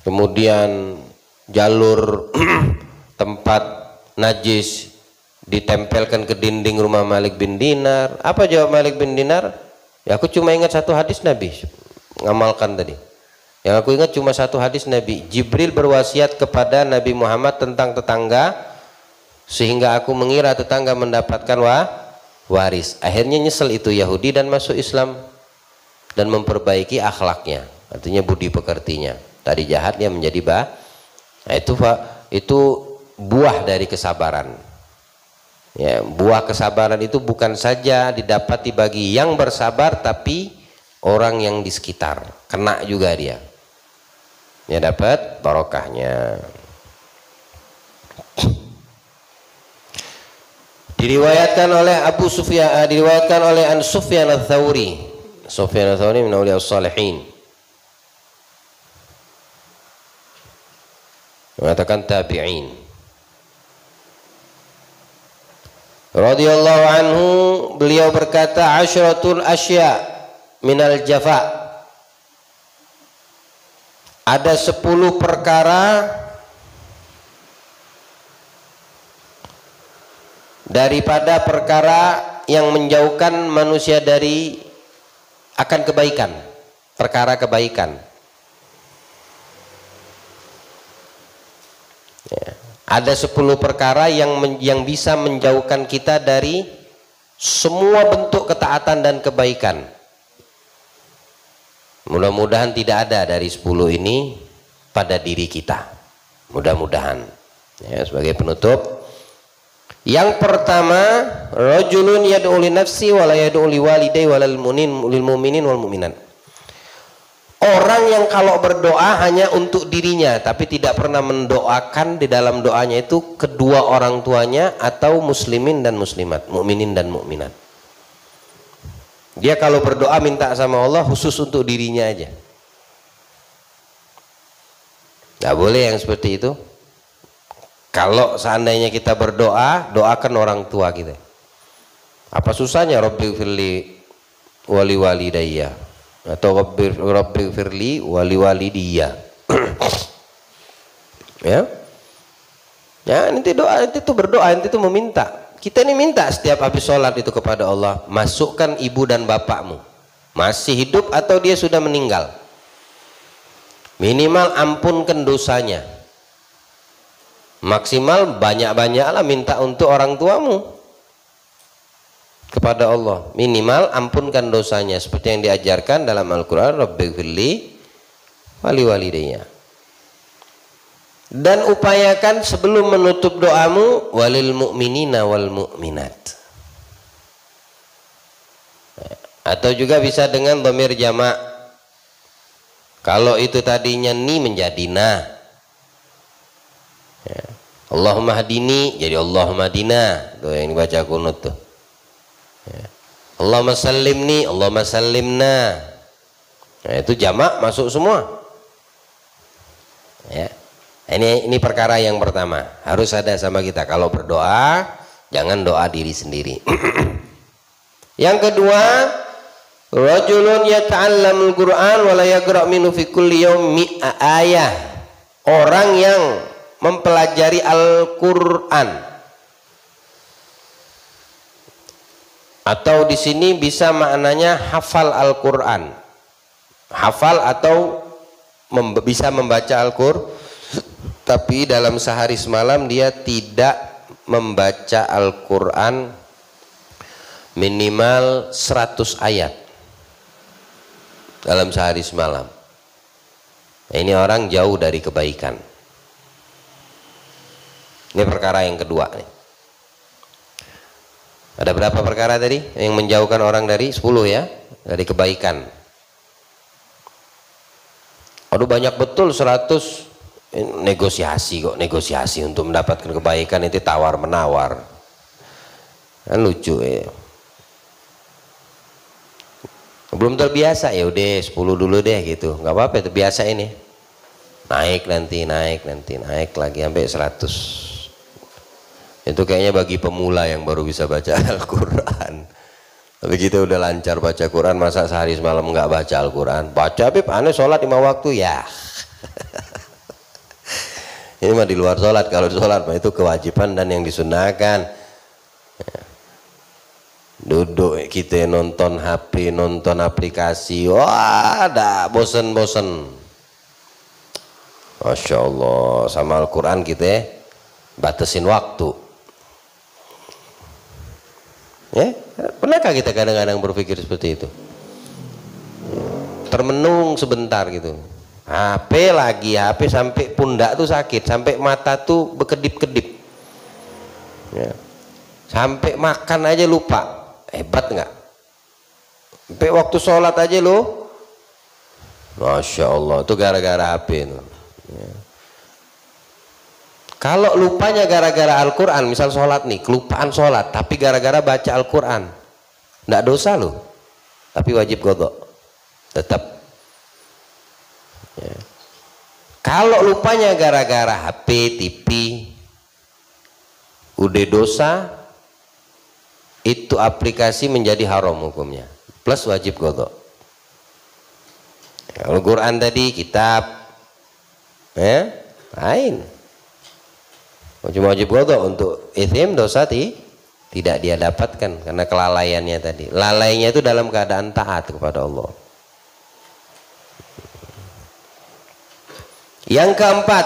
kemudian jalur tempat najis ditempelkan ke dinding rumah Malik bin Dinar. Apa jawab Malik bin Dinar? Ya aku cuma ingat satu hadis Nabi, ngamalkan tadi. Yang aku ingat cuma satu hadis Nabi, Jibril berwasiat kepada Nabi Muhammad tentang tetangga, sehingga aku mengira tetangga mendapatkan waris. Akhirnya nyesel itu Yahudi dan masuk Islam dan memperbaiki akhlaknya, artinya budi pekertinya. Tadi jahat dia menjadi nah, itu buah dari kesabaran. Ya, buah kesabaran itu bukan saja didapati bagi yang bersabar, tapi orang yang di sekitar kena juga dia. Ya dapat barokahnya. Diriwayatkan oleh Abu Sufyan, diriwayatkan oleh An Sufyan Ats-Tsauri. Sufyan Ats-Tsauri min awliya as-salihin. Mengatakan tabi'in. Radhiyallahu anhu, beliau berkata, asyratul asya minal jafa. Ada 10 perkara daripada perkara yang menjauhkan manusia dari akan kebaikan, perkara kebaikan. Ya. Ada 10 perkara yang bisa menjauhkan kita dari semua bentuk ketaatan dan kebaikan. Mudah-mudahan tidak ada dari 10 ini pada diri kita. Mudah-mudahan. Ya, sebagai penutup, yang pertama, rajulun yad'u li nafsi wa la yad'u li walidayhi wa lil mu'minin wal mu'minat. Orang yang kalau berdoa hanya untuk dirinya, tapi tidak pernah mendoakan di dalam doanya itu kedua orang tuanya atau muslimin dan muslimat, mukminin dan mukminat. Dia kalau berdoa minta sama Allah khusus untuk dirinya aja. Nggak boleh yang seperti itu. Kalau seandainya kita berdoa, doakan orang tua kita. Apa susahnya Rabbighfirli wali walidayya atau Rabbighfirli wali walidiyya. Ya. Ya, nanti doa, nanti itu berdoa, nanti itu meminta. Kita ini minta setiap habis sholat itu kepada Allah, masukkan ibu dan bapakmu, masih hidup atau dia sudah meninggal. Minimal ampunkan dosanya. Maksimal banyak-banyaklah minta untuk orang tuamu kepada Allah. Minimal ampunkan dosanya seperti yang diajarkan dalam Al-Quran, Rabbighfirli wali walidayya. Dan upayakan sebelum menutup doamu, walil mu'minina wal mu'minat. Atau juga bisa dengan dhamir jamak. Kalau itu tadinya ni menjadi na. Ya. Allahumma hadini jadi Allahumma hadina. Tuh yang dibaca kunut tuh. Ya. Allahumma sallimni, Allahumma sallimna. Nah, itu jamak masuk semua. Ya. Ini perkara yang pertama, harus ada sama kita. Kalau berdoa, jangan doa diri sendiri. Yang kedua, rajulun yata'allamul Qur'an wa la yaqra' minhu fi kulli yawmin ayah. Orang yang mempelajari Al-Qur'an. Atau di sini bisa maknanya hafal Al-Qur'an. Hafal atau bisa membaca Al-Qur'an, tapi dalam sehari semalam dia tidak membaca Al-Quran minimal 100 ayat dalam sehari semalam. Ini orang jauh dari kebaikan. Ini perkara yang kedua nih. Ada berapa perkara tadi yang menjauhkan orang dari 10 ya, dari kebaikan? Aduh banyak betul 100. Negosiasi kok, negosiasi untuk mendapatkan kebaikan itu tawar menawar, kan lucu ya. Belum terbiasa ya udah 10 dulu deh gitu, nggak apa-apa, terbiasa ini. Naik nanti naik lagi sampai 100. Itu kayaknya bagi pemula yang baru bisa baca Al-Quran. Tapi kita udah lancar baca Quran, masa sehari semalam nggak baca Al-Quran? Baca Habib, aneh sholat 5 waktu ya. Ini mah di luar sholat. Kalau sholat mah itu kewajiban dan yang disunahkan. Ya. Duduk kita nonton HP, nonton aplikasi, wah dah bosen-bosen. Masya Allah, sama Al-Quran kita batasin waktu. Ya, pernahkah kita kadang-kadang berpikir seperti itu? Termenung sebentar gitu. HP lagi, HP sampai pundak tuh sakit, sampai mata tuh berkedip-kedip. Ya. Sampai makan aja lupa. Hebat nggak? Sampai waktu sholat aja lo, Masya Allah, itu gara-gara HP itu. Ya. Kalau lupanya gara-gara Al-Quran, misal sholat nih, kelupaan sholat, tapi gara-gara baca Al-Quran, nggak dosa loh, tapi wajib qadha tetap. Ya. Kalau lupanya gara-gara HP, TV, udah dosa, itu aplikasi menjadi haram hukumnya, plus wajib qadha. Kalau Quran tadi kitab, ya lain. Cuma wajib qadha, untuk ithim dosa tidak dia dapatkan karena kelalaiannya tadi. Lalainya itu dalam keadaan taat kepada Allah. Yang keempat,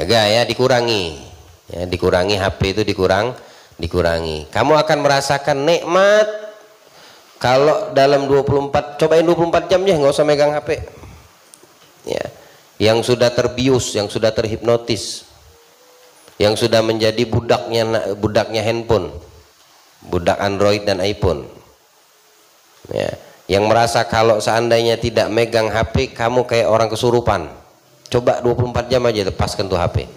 jaga ya, dikurangi. Ya, dikurangi HP itu dikurangi. Kamu akan merasakan nikmat kalau dalam 24, cobain 24 jamnya nggak usah megang HP. Ya, yang sudah terbius, yang sudah terhipnotis, yang sudah menjadi budaknya handphone, budak Android dan iPhone, ya, yang merasa kalau seandainya tidak megang HP kamu kayak orang kesurupan. Coba 24 jam aja lepaskan tuh HP,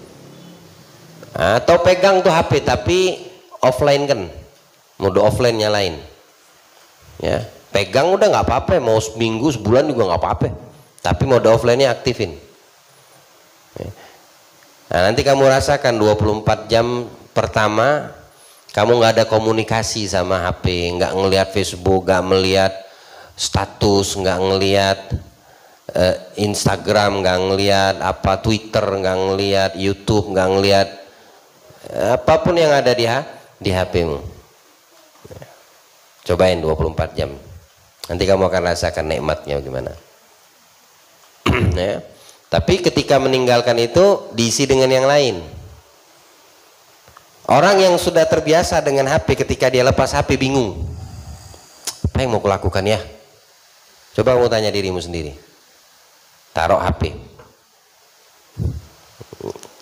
atau pegang tuh HP tapi offline kan, mode offline nyalain, ya, pegang udah nggak apa-apa, mau seminggu sebulan juga nggak apa-apa, tapi mode offline-nya aktifin. Ya. Nah, nanti kamu rasakan 24 jam pertama kamu nggak ada komunikasi sama HP, nggak ngelihat Facebook, nggak melihat status, nggak ngelihat Instagram, nggak ngelihat apa Twitter, nggak ngelihat YouTube, nggak ngelihat apapun yang ada di HP-mu. Cobain 24 jam, nanti kamu akan rasakan nikmatnya gimana. Ya. Tapi ketika meninggalkan itu diisi dengan yang lain. Orang yang sudah terbiasa dengan HP, ketika dia lepas HP bingung. Apa yang mau kulakukan ya? Coba kamu tanya dirimu sendiri. Taruh HP.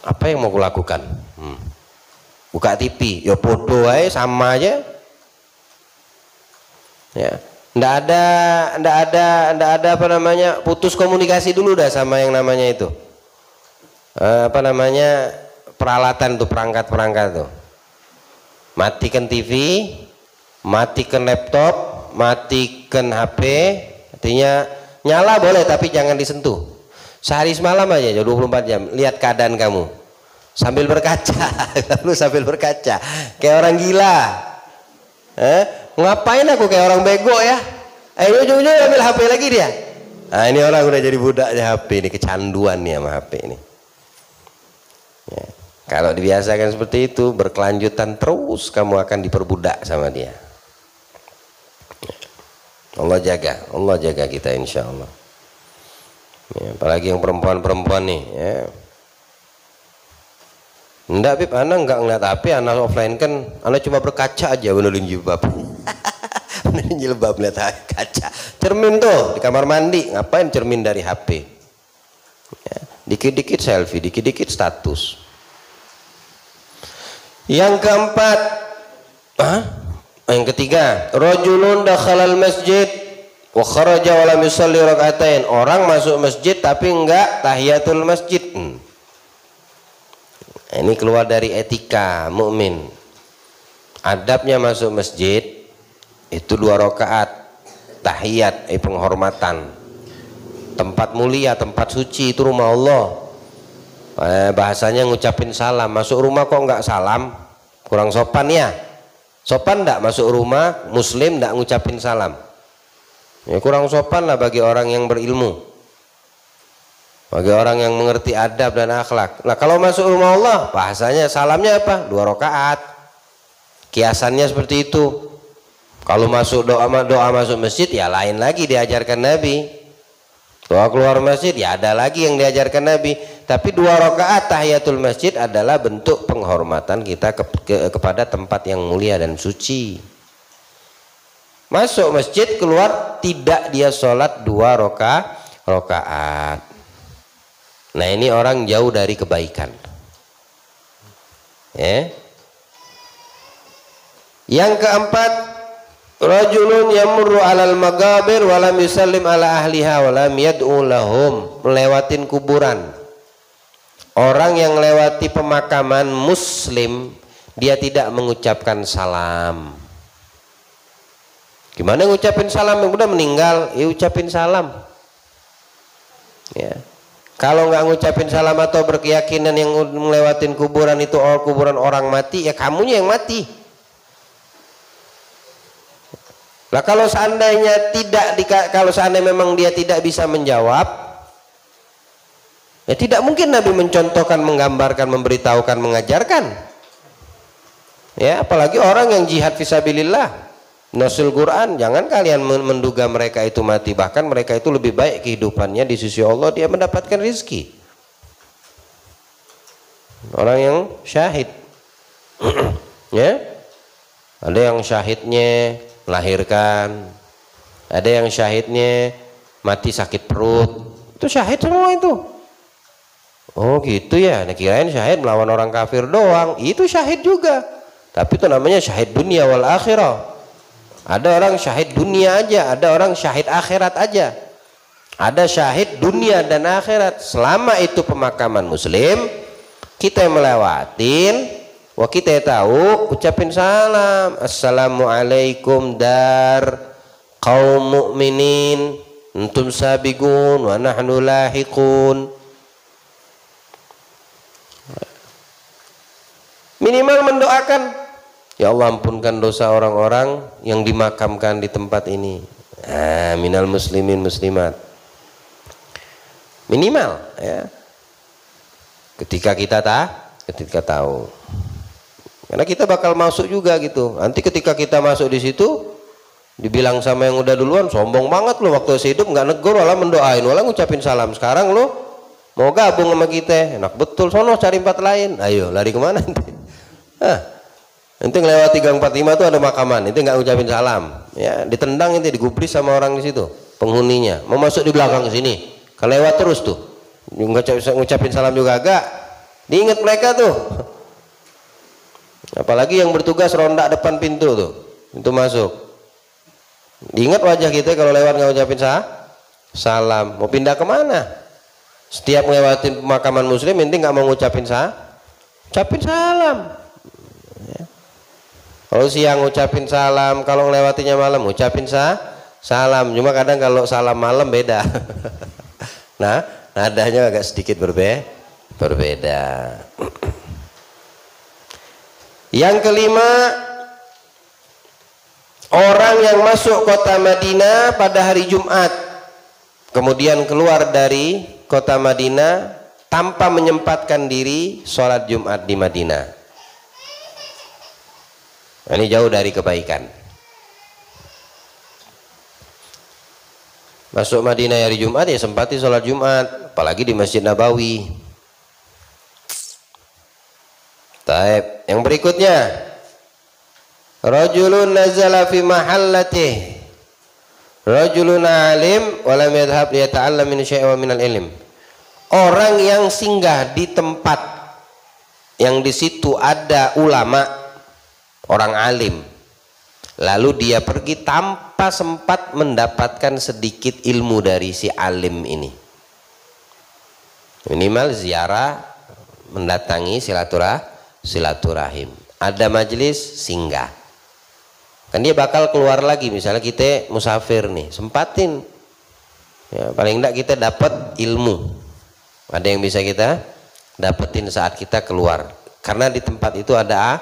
Apa yang mau kulakukan? Buka TV, ya podo aja, sama aja. Ya. Nggak ada apa namanya, putus komunikasi dulu dah sama yang namanya itu apa namanya peralatan tuh, perangkat tuh. Matikan TV, matikan laptop, matikan HP, artinya nyala boleh tapi jangan disentuh. Sehari semalam aja 24 jam lihat keadaan kamu sambil berkaca. Lalu sambil berkaca kayak orang gila. Ngapain aku kayak orang bego ya? Ujung-ujung ambil HP lagi dia. Nah, ini orang udah jadi budaknya HP, ini kecanduan nih sama HP ini. Ya. Kalau dibiasakan seperti itu, berkelanjutan terus kamu akan diperbudak sama dia. Ya. Allah jaga kita insya Allah. Ya, apalagi yang perempuan-perempuan nih. Ya. Enggak Bib, anak enggak ngeliat HP, anak offline kan, anak cuma berkaca aja benerin jilbab. Benerin jilbab lihat kaca. Cermin tuh di kamar mandi, ngapain cermin dari HP? Ya, dikit-dikit selfie, dikit-dikit status. Yang keempat, yang ketiga, rajulun dakhalal masjid wa kharaja wa lam yusalli rakaatain. Orang masuk masjid tapi enggak tahiyatul masjid. Ini keluar dari etika mukmin. Adabnya masuk masjid itu 2 rakaat tahiyat, penghormatan. Tempat mulia, tempat suci, itu rumah Allah. Bahasanya ngucapin salam. Masuk rumah kok enggak salam? Kurang sopan ya. Sopan enggak masuk rumah muslim enggak ngucapin salam? Ya kurang sopan lah bagi orang yang berilmu, bagi orang yang mengerti adab dan akhlak. Nah kalau masuk rumah Allah, bahasanya salamnya apa? 2 rakaat. Kiasannya seperti itu. Kalau masuk doa masuk masjid ya lain lagi diajarkan Nabi. Doa keluar masjid ya ada lagi yang diajarkan Nabi. Tapi 2 rakaat tahiyatul masjid adalah bentuk penghormatan kita kepada tempat yang mulia dan suci. Masuk masjid keluar tidak dia sholat 2 rakaat. Nah ini orang jauh dari kebaikan. Yang keempat, rajulun yamurru alal magabir walam yusallim ala ahliha walam yad'u lahum, melewatin kuburan. Orang yang lewati pemakaman muslim dia tidak mengucapkan salam. Gimana ngucapin salam? Yang udah meninggal ya ucapin salam ya. Kalau nggak ngucapin salam atau berkeyakinan yang melewatin kuburan itu kuburan orang mati, ya kamunya yang mati. Lah kalau seandainya memang dia tidak bisa menjawab, ya tidak mungkin Nabi mencontohkan, menggambarkan, memberitahukan, mengajarkan. Ya, apalagi orang yang jihad fisabilillah, nasil Quran, jangan kalian menduga mereka itu mati, bahkan mereka itu lebih baik kehidupannya di sisi Allah, dia mendapatkan rizki. Orang yang syahid, ya, ada yang syahidnya melahirkan, ada yang syahidnya mati sakit perut, itu syahid semua itu. Oh gitu ya, nah kirain syahid melawan orang kafir doang, itu syahid juga, tapi itu namanya syahid dunia wal akhirah. Ada orang syahid dunia aja, ada orang syahid akhirat aja. Ada syahid dunia dan akhirat. Selama itu pemakaman muslim, kita melewatin, wah kita tahu, ucapin salam, assalamualaikum dar kaum mukminin, antum sabiqun wa nahnu lahiqun. Minimal mendoakan, ya Allah ampunkan dosa orang-orang yang dimakamkan di tempat ini. Minal muslimin muslimat. Minimal ya. Ketika kita tahu. Karena kita bakal masuk juga gitu. Nanti ketika kita masuk di situ, dibilang sama yang udah duluan, sombong banget lo waktu hidup nggak negur, malah mendoain, malah ngucapin salam. Sekarang lo mau gabung sama kita, enak betul, sono cari tempat lain. Ayo lari kemana nanti? Nanti ngelewati gang 45 tuh ada makaman, itu nggak ngucapin salam, ya ditendang, itu digubris sama orang di situ, penghuninya. Mau masuk di belakang ke sini, kelewat terus tuh, ngucapin salam juga agak, diingat mereka tuh. Apalagi yang bertugas ronda depan pintu tuh, itu masuk. Diingat wajah kita kalau lewat nggak ucapin salam. Mau pindah kemana? Setiap ngelewatin pemakaman muslim, inti nggak mau ngucapin ucapin salam. Ya. Kalau siang ngucapin salam, kalau ngelewatinya malam ngucapin salam. Cuma kadang kalau salam malam beda. Nah, nadanya agak sedikit berbeda. Yang kelima, orang yang masuk kota Madinah pada hari Jumat, kemudian keluar dari kota Madinah tanpa menyempatkan diri sholat Jumat di Madinah. Ini jauh dari kebaikan. Masuk Madinah hari Jumat ya sempati sholat Jumat, apalagi di Masjid Nabawi. Taib. Yang berikutnya, rajulun nazala fi mahallatih, rajulun alim wa lam yadhhab liyata'allam min syai'in min al-ilm. Orang yang singgah di tempat yang di situ ada ulama, orang alim, lalu dia pergi tanpa sempat mendapatkan sedikit ilmu dari si alim ini. Minimal ziarah, mendatangi silaturahim, ada majelis singgah, kan dia bakal keluar lagi. Misalnya kita musafir nih, sempatin ya, paling enggak kita dapat ilmu, ada yang bisa kita dapetin saat kita keluar, karena di tempat itu ada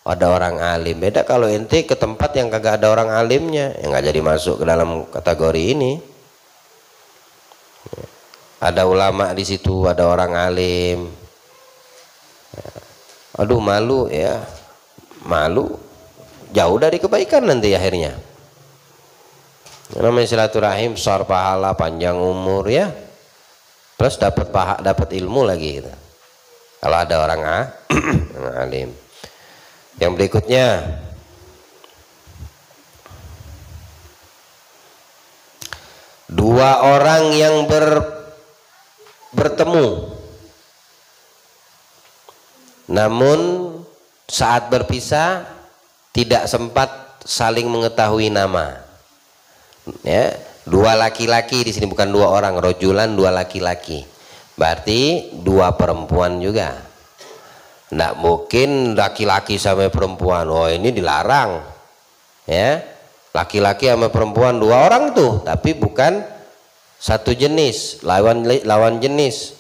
ada orang alim. Beda kalau ente ke tempat yang kagak ada orang alimnya, ya nggak jadi masuk ke dalam kategori ini. Ada ulama di situ, ada orang alim. Aduh malu ya, malu jauh dari kebaikan nanti akhirnya. Namanya silaturahim, besar pahala, panjang umur ya, plus dapat ilmu lagi gitu. Kalau ada orang alim. Yang berikutnya, dua orang yang bertemu, namun saat berpisah tidak sempat saling mengetahui nama. Ya, dua laki-laki di sini, bukan dua orang, rojulan, dua laki-laki. Berarti dua perempuan juga. Nggak mungkin laki-laki sama perempuan. Oh ini dilarang. Ya, laki-laki sama perempuan dua orang tuh, tapi bukan satu jenis, lawan jenis.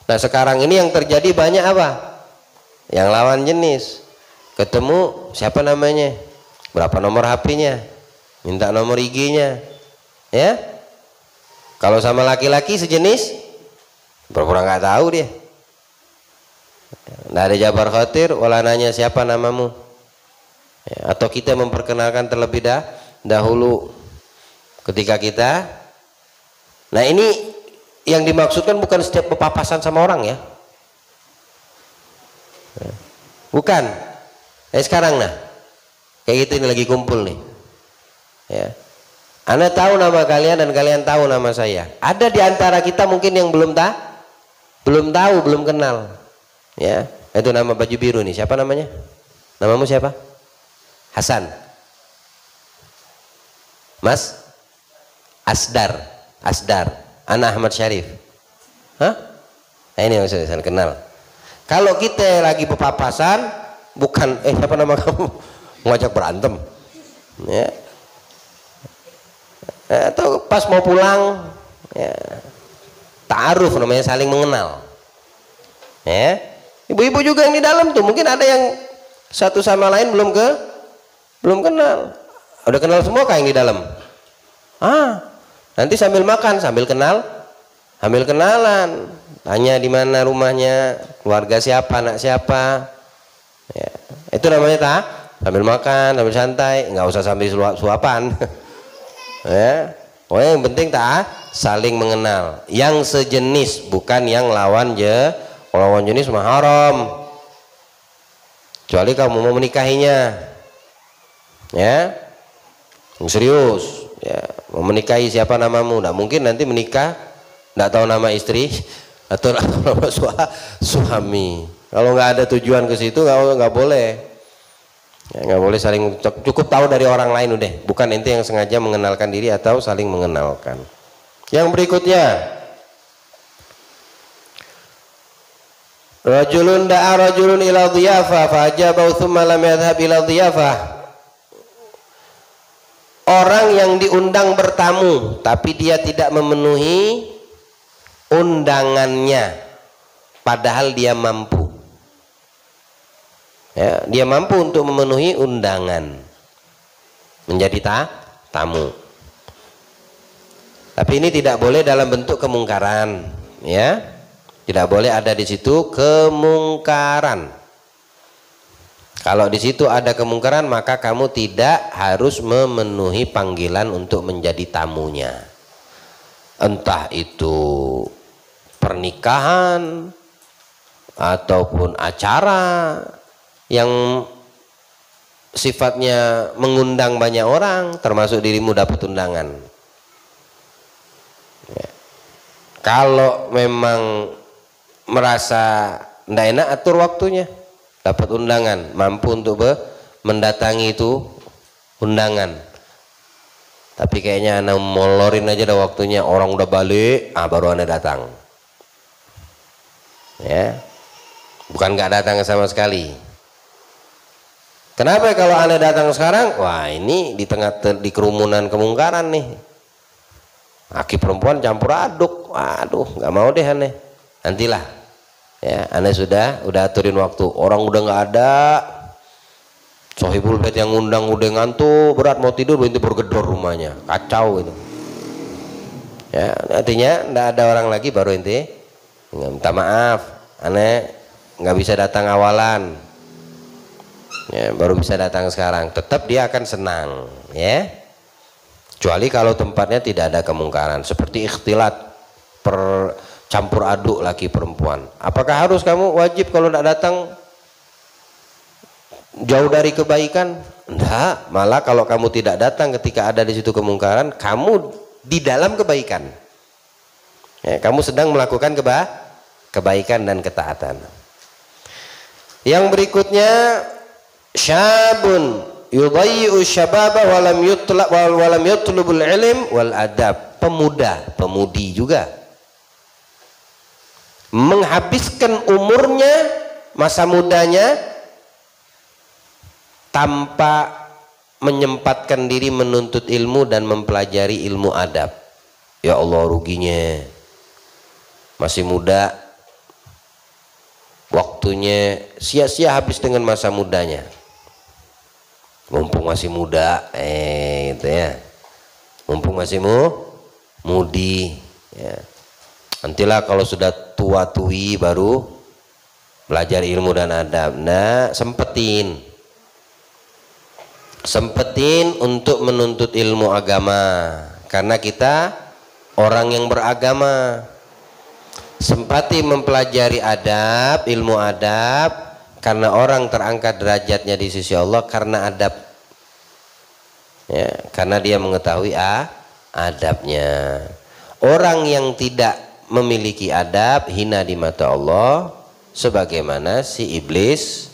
Nah sekarang ini yang terjadi banyak apa? Yang lawan jenis. Ketemu siapa namanya? Berapa nomor HP-nya? Minta nomor IG-nya. Ya. Kalau sama laki-laki sejenis, pura-pura nggak tahu dia. Nggak ada jabar khawatir, wala nanya siapa namamu. Ya, atau kita memperkenalkan terlebih dahulu ketika kita. Nah ini yang dimaksudkan bukan setiap berpapasan sama orang ya. Bukan. Sekarang nah, kayak gitu ini lagi kumpul nih. Ya. Anda tahu nama kalian dan kalian tahu nama saya. Ada di antara kita mungkin yang belum tahu, belum kenal. Ya, itu nama baju biru nih. Siapa namanya? Namamu siapa? Hasan. Mas Asdar. Ana Ahmad Syarif. Hah? Nah, ini yang saya kenal. Kalau kita lagi berpapasan, bukan siapa nama kamu? Ngajak berantem. Ya. Atau pas mau pulang, ya. Ta'aruf namanya, saling mengenal. Ya. Ibu-ibu juga yang di dalam tuh mungkin ada yang satu sama lain belum kenal. Udah kenal semua kah yang di dalam? Nanti sambil makan, sambil kenalan. Tanya di mana rumahnya, keluarga siapa, anak siapa. Ya, itu namanya sambil makan, sambil santai, nggak usah sambil suapan. Ya, pokoknya yang penting saling mengenal. Yang sejenis, bukan yang lawan jenis mah haram. Kecuali kamu mau menikahinya. Ya. Yang serius, ya, mau menikahi siapa namamu? Nggak mungkin nanti menikah nggak tahu nama istri atau nama suami. Kalau nggak ada tujuan ke situ nggak boleh. Ya, nggak boleh saling, cukup tahu dari orang lain udah. Bukan ente yang sengaja mengenalkan diri atau saling mengenalkan. Yang berikutnya, rajulun da'a rajulun ila dhiyafah fa'ajabahu thumma lam yadhhab ila dhiyafah. Orang yang diundang bertamu tapi dia tidak memenuhi undangannya padahal dia mampu. Ya, dia mampu untuk memenuhi undangan menjadi tamu. Tapi ini tidak boleh dalam bentuk kemungkaran, ya. Tidak boleh ada di situ kemungkaran. Kalau di situ ada kemungkaran, maka kamu tidak harus memenuhi panggilan untuk menjadi tamunya. Entah itu pernikahan ataupun acara yang sifatnya mengundang banyak orang, termasuk dirimu dapat undangan. Ya. Kalau memang merasa tidak enak, atur waktunya. Dapat undangan, mampu untuk mendatangi itu undangan. Tapi kayaknya anda molorin aja dah waktunya, orang udah balik, baru anda datang. Ya, bukan nggak datang sama sekali. Kenapa kalau anda datang sekarang? Wah, ini di tengah di kerumunan kemungkaran nih. Laki perempuan campur aduk. Waduh, nggak mau deh aneh. Nantilah. Ya, anda sudah aturin waktu. Orang udah nggak ada. Sohibul bait yang ngundang udah ngantuk berat mau tidur berhenti bergedor rumahnya, kacau itu. Ya, artinya ndak ada orang lagi baru ente minta maaf, aneh nggak bisa datang awalan, ya, baru bisa datang sekarang. Tetap dia akan senang, ya. Kecuali kalau tempatnya tidak ada kemungkaran, seperti ikhtilat, campur aduk laki perempuan. Apakah harus kamu wajib kalau tidak datang jauh dari kebaikan? Enggak, malah kalau kamu tidak datang ketika ada di situ kemungkaran, kamu di dalam kebaikan. Ya, kamu sedang melakukan kebaikan dan ketaatan. Yang berikutnya, syabun yudayyi'u syababa walam yutlubul ilm wal adab. Pemuda, pemudi juga menghabiskan umurnya, masa mudanya tanpa menyempatkan diri menuntut ilmu dan mempelajari ilmu adab. Ya Allah, ruginya. Masih muda, waktunya sia-sia habis dengan masa mudanya. Mumpung masih muda, itu ya. Mumpung masih mudi, ya. Nantilah kalau sudah tua-tui baru belajar ilmu dan adab. Nah, sempetin untuk menuntut ilmu agama, karena kita orang yang beragama. Sempati mempelajari adab, ilmu adab, karena orang terangkat derajatnya di sisi Allah karena adab, ya, karena dia mengetahui adabnya. Orang yang tidak memiliki adab hina di mata Allah, sebagaimana si iblis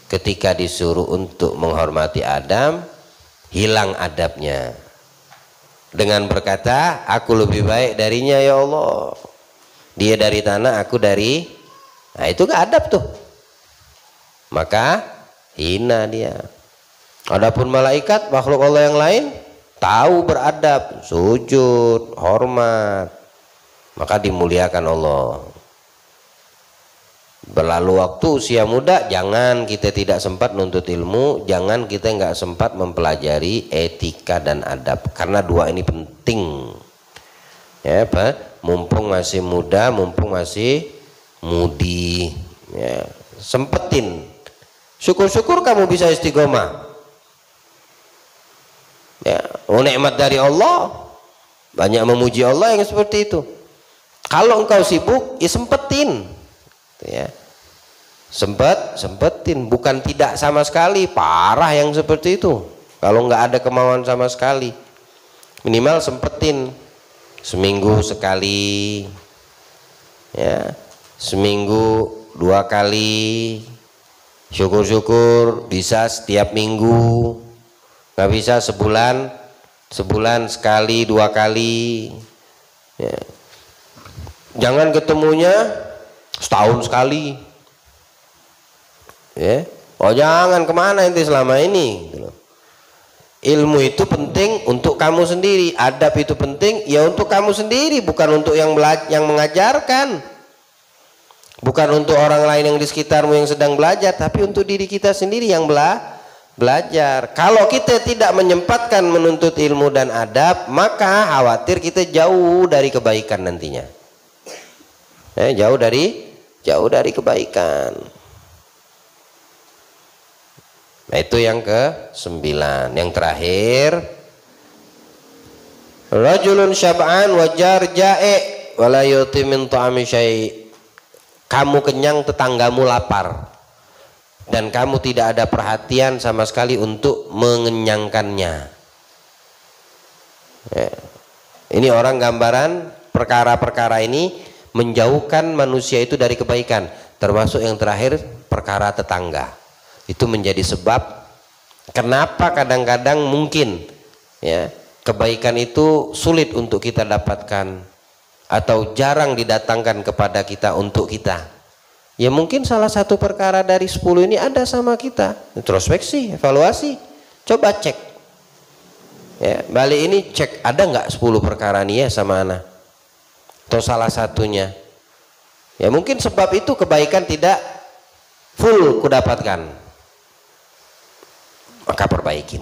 ketika disuruh untuk menghormati Adam, hilang adabnya dengan berkata, aku lebih baik darinya ya Allah, dia dari tanah, aku dari, nah itu gak adab tuh, maka hina dia. Adapun malaikat, makhluk Allah yang lain, tahu beradab, sujud, hormat, maka dimuliakan Allah. Berlalu waktu usia muda, jangan kita tidak sempat nuntut ilmu, jangan kita nggak sempat mempelajari etika dan adab, karena dua ini penting, ya apa? Mumpung masih muda, mumpung masih mudi, ya, sempetin. Syukur-syukur kamu bisa istiqomah, ya, nikmat dari Allah, banyak memuji Allah yang seperti itu. Kalau engkau sibuk, ya sempetin, ya. Sempetin, bukan tidak sama sekali, parah yang seperti itu. Kalau nggak ada kemauan sama sekali, minimal sempetin seminggu sekali, ya, seminggu 2 kali, syukur-syukur bisa setiap minggu, nggak bisa sebulan sekali 2 kali, ya. Jangan ketemunya setahun sekali. Ya. Oh jangan, kemana ente selama ini? Ilmu itu penting untuk kamu sendiri, adab itu penting ya untuk kamu sendiri, bukan untuk yang mengajarkan, bukan untuk orang lain yang di sekitarmu yang sedang belajar, tapi untuk diri kita sendiri yang belajar. Kalau kita tidak menyempatkan menuntut ilmu dan adab, maka khawatir kita jauh dari kebaikan nantinya, jauh dari kebaikan. Nah itu yang ke-9. Yang terakhir, rajulun syab'an wajar jae wala yuti min ta'ami syai'. Kamu kenyang, tetanggamu lapar, dan kamu tidak ada perhatian sama sekali untuk mengenyangkannya, ya. Ini orang gambaran perkara-perkara ini menjauhkan manusia itu dari kebaikan, termasuk yang terakhir, perkara tetangga. Itu menjadi sebab kenapa kadang-kadang mungkin, ya, kebaikan itu sulit untuk kita dapatkan atau jarang didatangkan kepada kita untuk kita. Ya mungkin salah satu perkara dari 10 ini ada sama kita. Introspeksi, evaluasi, coba cek, ya, balik ini cek, ada nggak 10 perkara ini ya sama ana, atau salah satunya. Ya mungkin sebab itu kebaikan tidak full kudapatkan. maka perbaikin.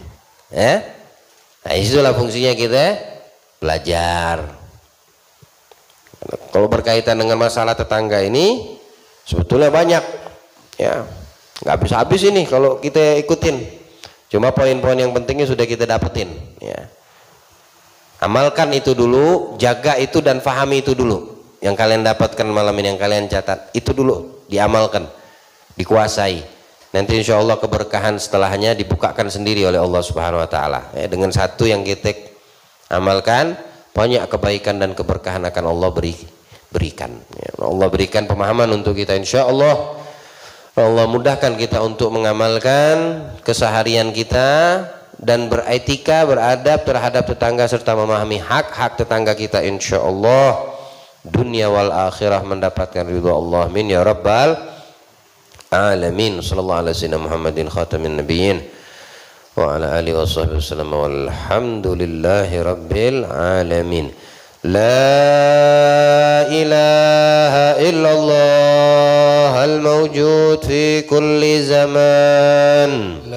Nah itulah fungsinya kita belajar. Kalau berkaitan dengan masalah tetangga ini sebetulnya banyak, ya nggak habis-habis ini kalau kita ikutin. Cuma poin-poin yang pentingnya sudah kita dapetin. Ya. Amalkan itu dulu, jaga itu dan fahami itu dulu. Yang kalian dapatkan malam ini, yang kalian catat, itu dulu diamalkan, dikuasai. Nanti insya Allah keberkahan setelahnya dibukakan sendiri oleh Allah Subhanahu Wa Taala. Dengan satu yang kita amalkan, banyak kebaikan dan keberkahan akan Allah berikan. Allah berikan pemahaman untuk kita insya Allah. Allah mudahkan kita untuk mengamalkan keseharian kita dan beretika, beradab terhadap tetangga serta memahami hak-hak tetangga kita insya Allah. Dunia wal akhirah mendapatkan ridha Allah. Amin ya rabbal alamin. Sallallahu alaihi wasallam Muhammadin khatamin nabiyyin wa ala alihi washabbihi wasallam walhamdulillahi rabbil alamin. La ilaha illallah al mawjud fi kulli zaman.